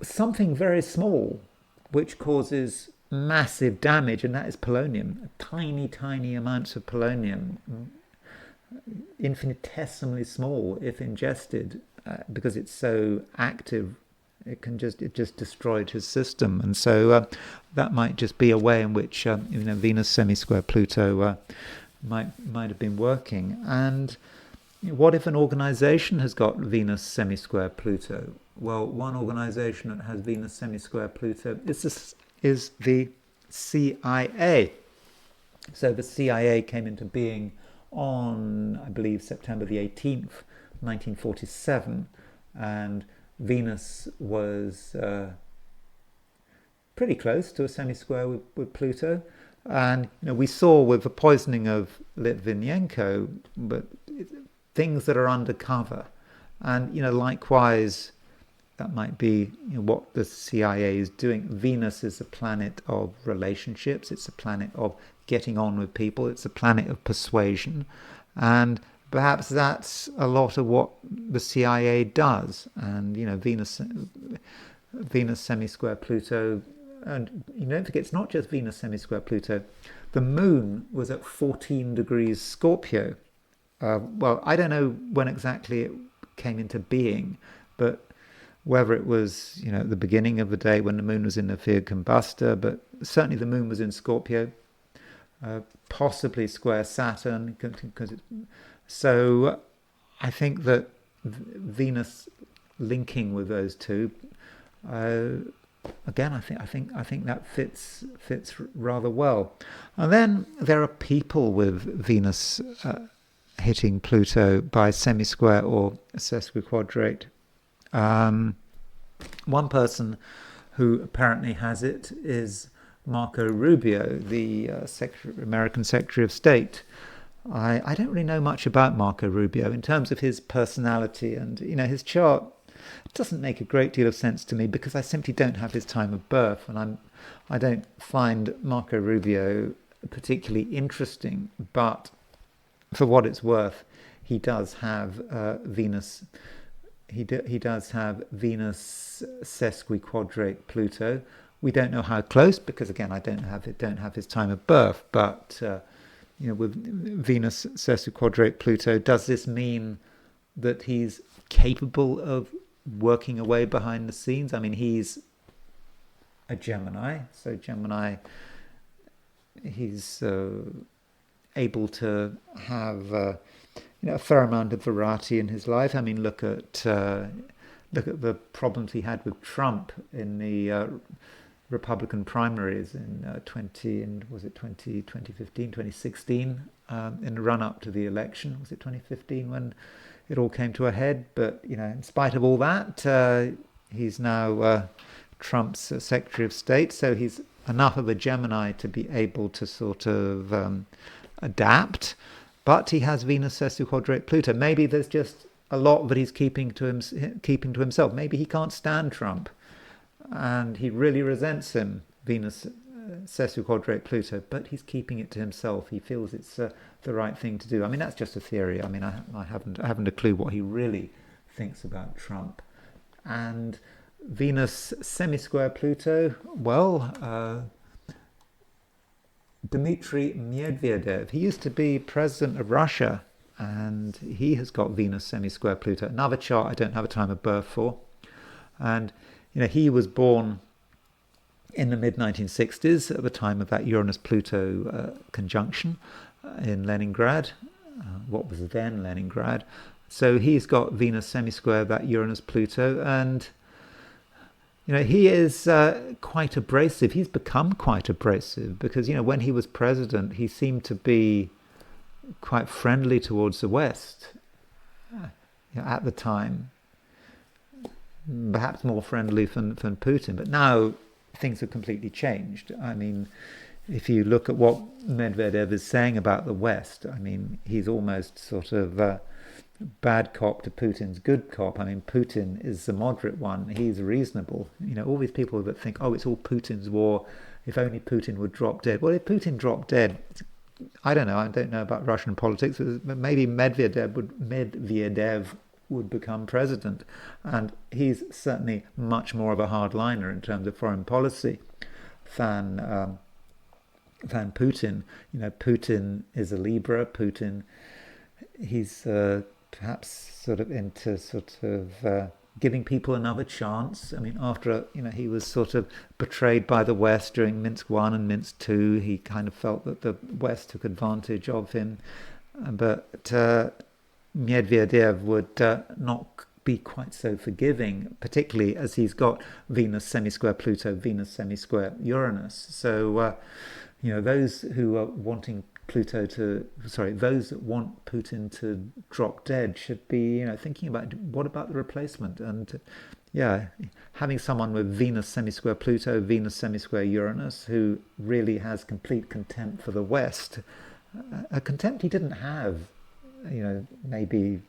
something very small, which causes massive damage, and that is polonium. Tiny amounts of polonium, infinitesimally small if ingested, because it's so active. It just destroyed his system, and so that might just be a way in which Venus semi-square Pluto might have been working. And what if an organization has got Venus semi-square Pluto? Well, one organization that has Venus semi-square Pluto is the CIA. So the CIA came into being on, I believe, September the 18th, 1947, and Venus was pretty close to a semi-square with Pluto. And we saw with the poisoning of Litvinenko, but things that are undercover. And likewise, that might be what the CIA is doing. Venus is a planet of relationships. It's a planet of getting on with people. It's a planet of persuasion. And perhaps that's a lot of what the CIA does. And Venus semi-square Pluto and you don't forget, it's not just Venus semi-square Pluto. The moon was at 14 degrees Scorpio. Well, I don't know when exactly it came into being, but whether it was, at the beginning of the day when the moon was in the Thur combustor, but certainly the moon was in Scorpio, possibly square Saturn. So I think that Venus linking with those two, again, I think that fits rather well. And then there are people with Venus hitting Pluto by semi-square or sesquiquadrate. One person who apparently has it is Marco Rubio, the American Secretary of State. I don't really know much about Marco Rubio in terms of his personality, and his chart doesn't make a great deal of sense to me because I simply don't have his time of birth, and I don't find Marco Rubio particularly interesting. But for what it's worth, he does have Venus. He does have Venus sesquiquadrate Pluto. We don't know how close because again I don't have his time of birth. But with Venus sesquiquadrate Pluto, does this mean that he's capable of working away behind the scenes? I mean, he's a Gemini, so Gemini, he's able to have a fair amount of variety in his life. I mean, look at the problems he had with Trump in the Republican primaries in 2015, 2016, in the run-up to the election. Was it 2015 when it all came to a head? But in spite of all that, he's now Trump's Secretary of State, so he's enough of a Gemini to be able to sort of adapt. But he has Venus sesquiquadrate Pluto. Maybe there's just a lot that he's keeping to himself. Maybe he can't stand Trump, and he really resents him, Venus sesquiquadrate Pluto, but he's keeping it to himself. He feels it's the right thing to do. I mean, that's just a theory. I mean, I haven't a clue what he really thinks about Trump. And Venus semi-square Pluto, well, Dmitry Medvedev, he used to be president of Russia, and he has got Venus semi-square Pluto. Another chart I don't have a time of birth for. And he was born in the mid-1960s at the time of that Uranus-Pluto conjunction in Leningrad, what was then Leningrad. So he's got Venus semi-square, that Uranus-Pluto, and he is quite abrasive. He's become quite abrasive because, when he was president, he seemed to be quite friendly towards the West at the time. Perhaps more friendly than Putin. But now things have completely changed. I mean, if you look at what Medvedev is saying about the West, I mean, he's almost sort of bad cop to Putin's good cop. I mean, Putin is the moderate one. He's reasonable. All these people that think, it's all Putin's war. If only Putin would drop dead. Well, if Putin dropped dead, I don't know. I don't know about Russian politics. But maybe Medvedev would become president, and he's certainly much more of a hardliner in terms of foreign policy than Putin. Putin is a Libra. Putin, he's perhaps sort of into giving people another chance. I mean, after he was sort of betrayed by the West during Minsk I and Minsk II, he kind of felt that the West took advantage of him, but Medvedev would not be quite so forgiving, particularly as he's got Venus semi-square Pluto, Venus semi-square Uranus. So, those who are wanting those that want Putin to drop dead should be, thinking about what about the replacement? And having someone with Venus semi-square Pluto, Venus semi-square Uranus, who really has complete contempt for the West, a contempt he didn't have maybe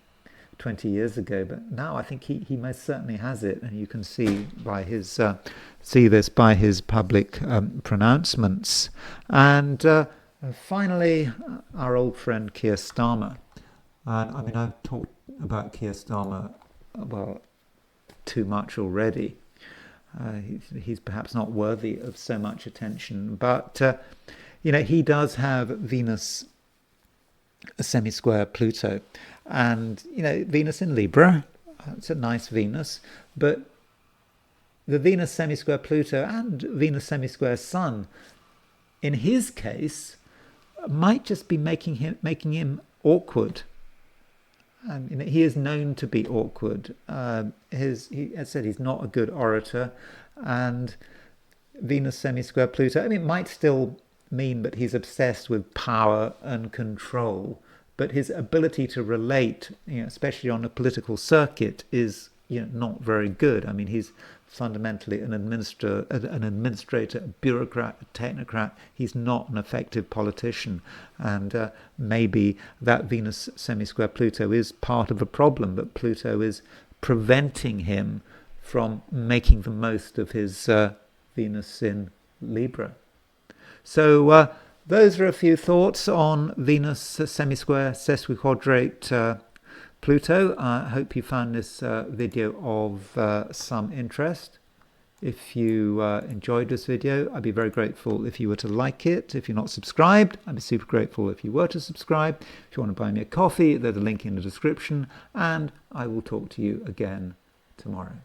20 years ago, but now I think he most certainly has it, and you can see this by his public pronouncements. And finally, our old friend Keir Starmer. I mean, I've talked about Keir Starmer too much already, He's perhaps not worthy of so much attention, but he does have Venus semi-square Pluto, and Venus in Libra. It's a nice Venus, but the Venus semi-square Pluto and Venus semi-square Sun, in his case, might just be making him awkward. He is known to be awkward. As I said, he's not a good orator, and Venus semi-square Pluto, it might still mean that he's obsessed with power and control, but his ability to relate, especially on a political circuit, is not very good. He's fundamentally an administrator, a bureaucrat, a technocrat. He's not an effective politician, and maybe that Venus semi-square Pluto is part of a problem, but Pluto is preventing him from making the most of his Venus in Libra. So those are a few thoughts on Venus semi-square sesquiquadrate Pluto. I hope you found this video of some interest. If you enjoyed this video, I'd be very grateful if you were to like it. If you're not subscribed, I'd be super grateful if you were to subscribe. If you want to buy me a coffee, there's a link in the description, and I will talk to you again tomorrow.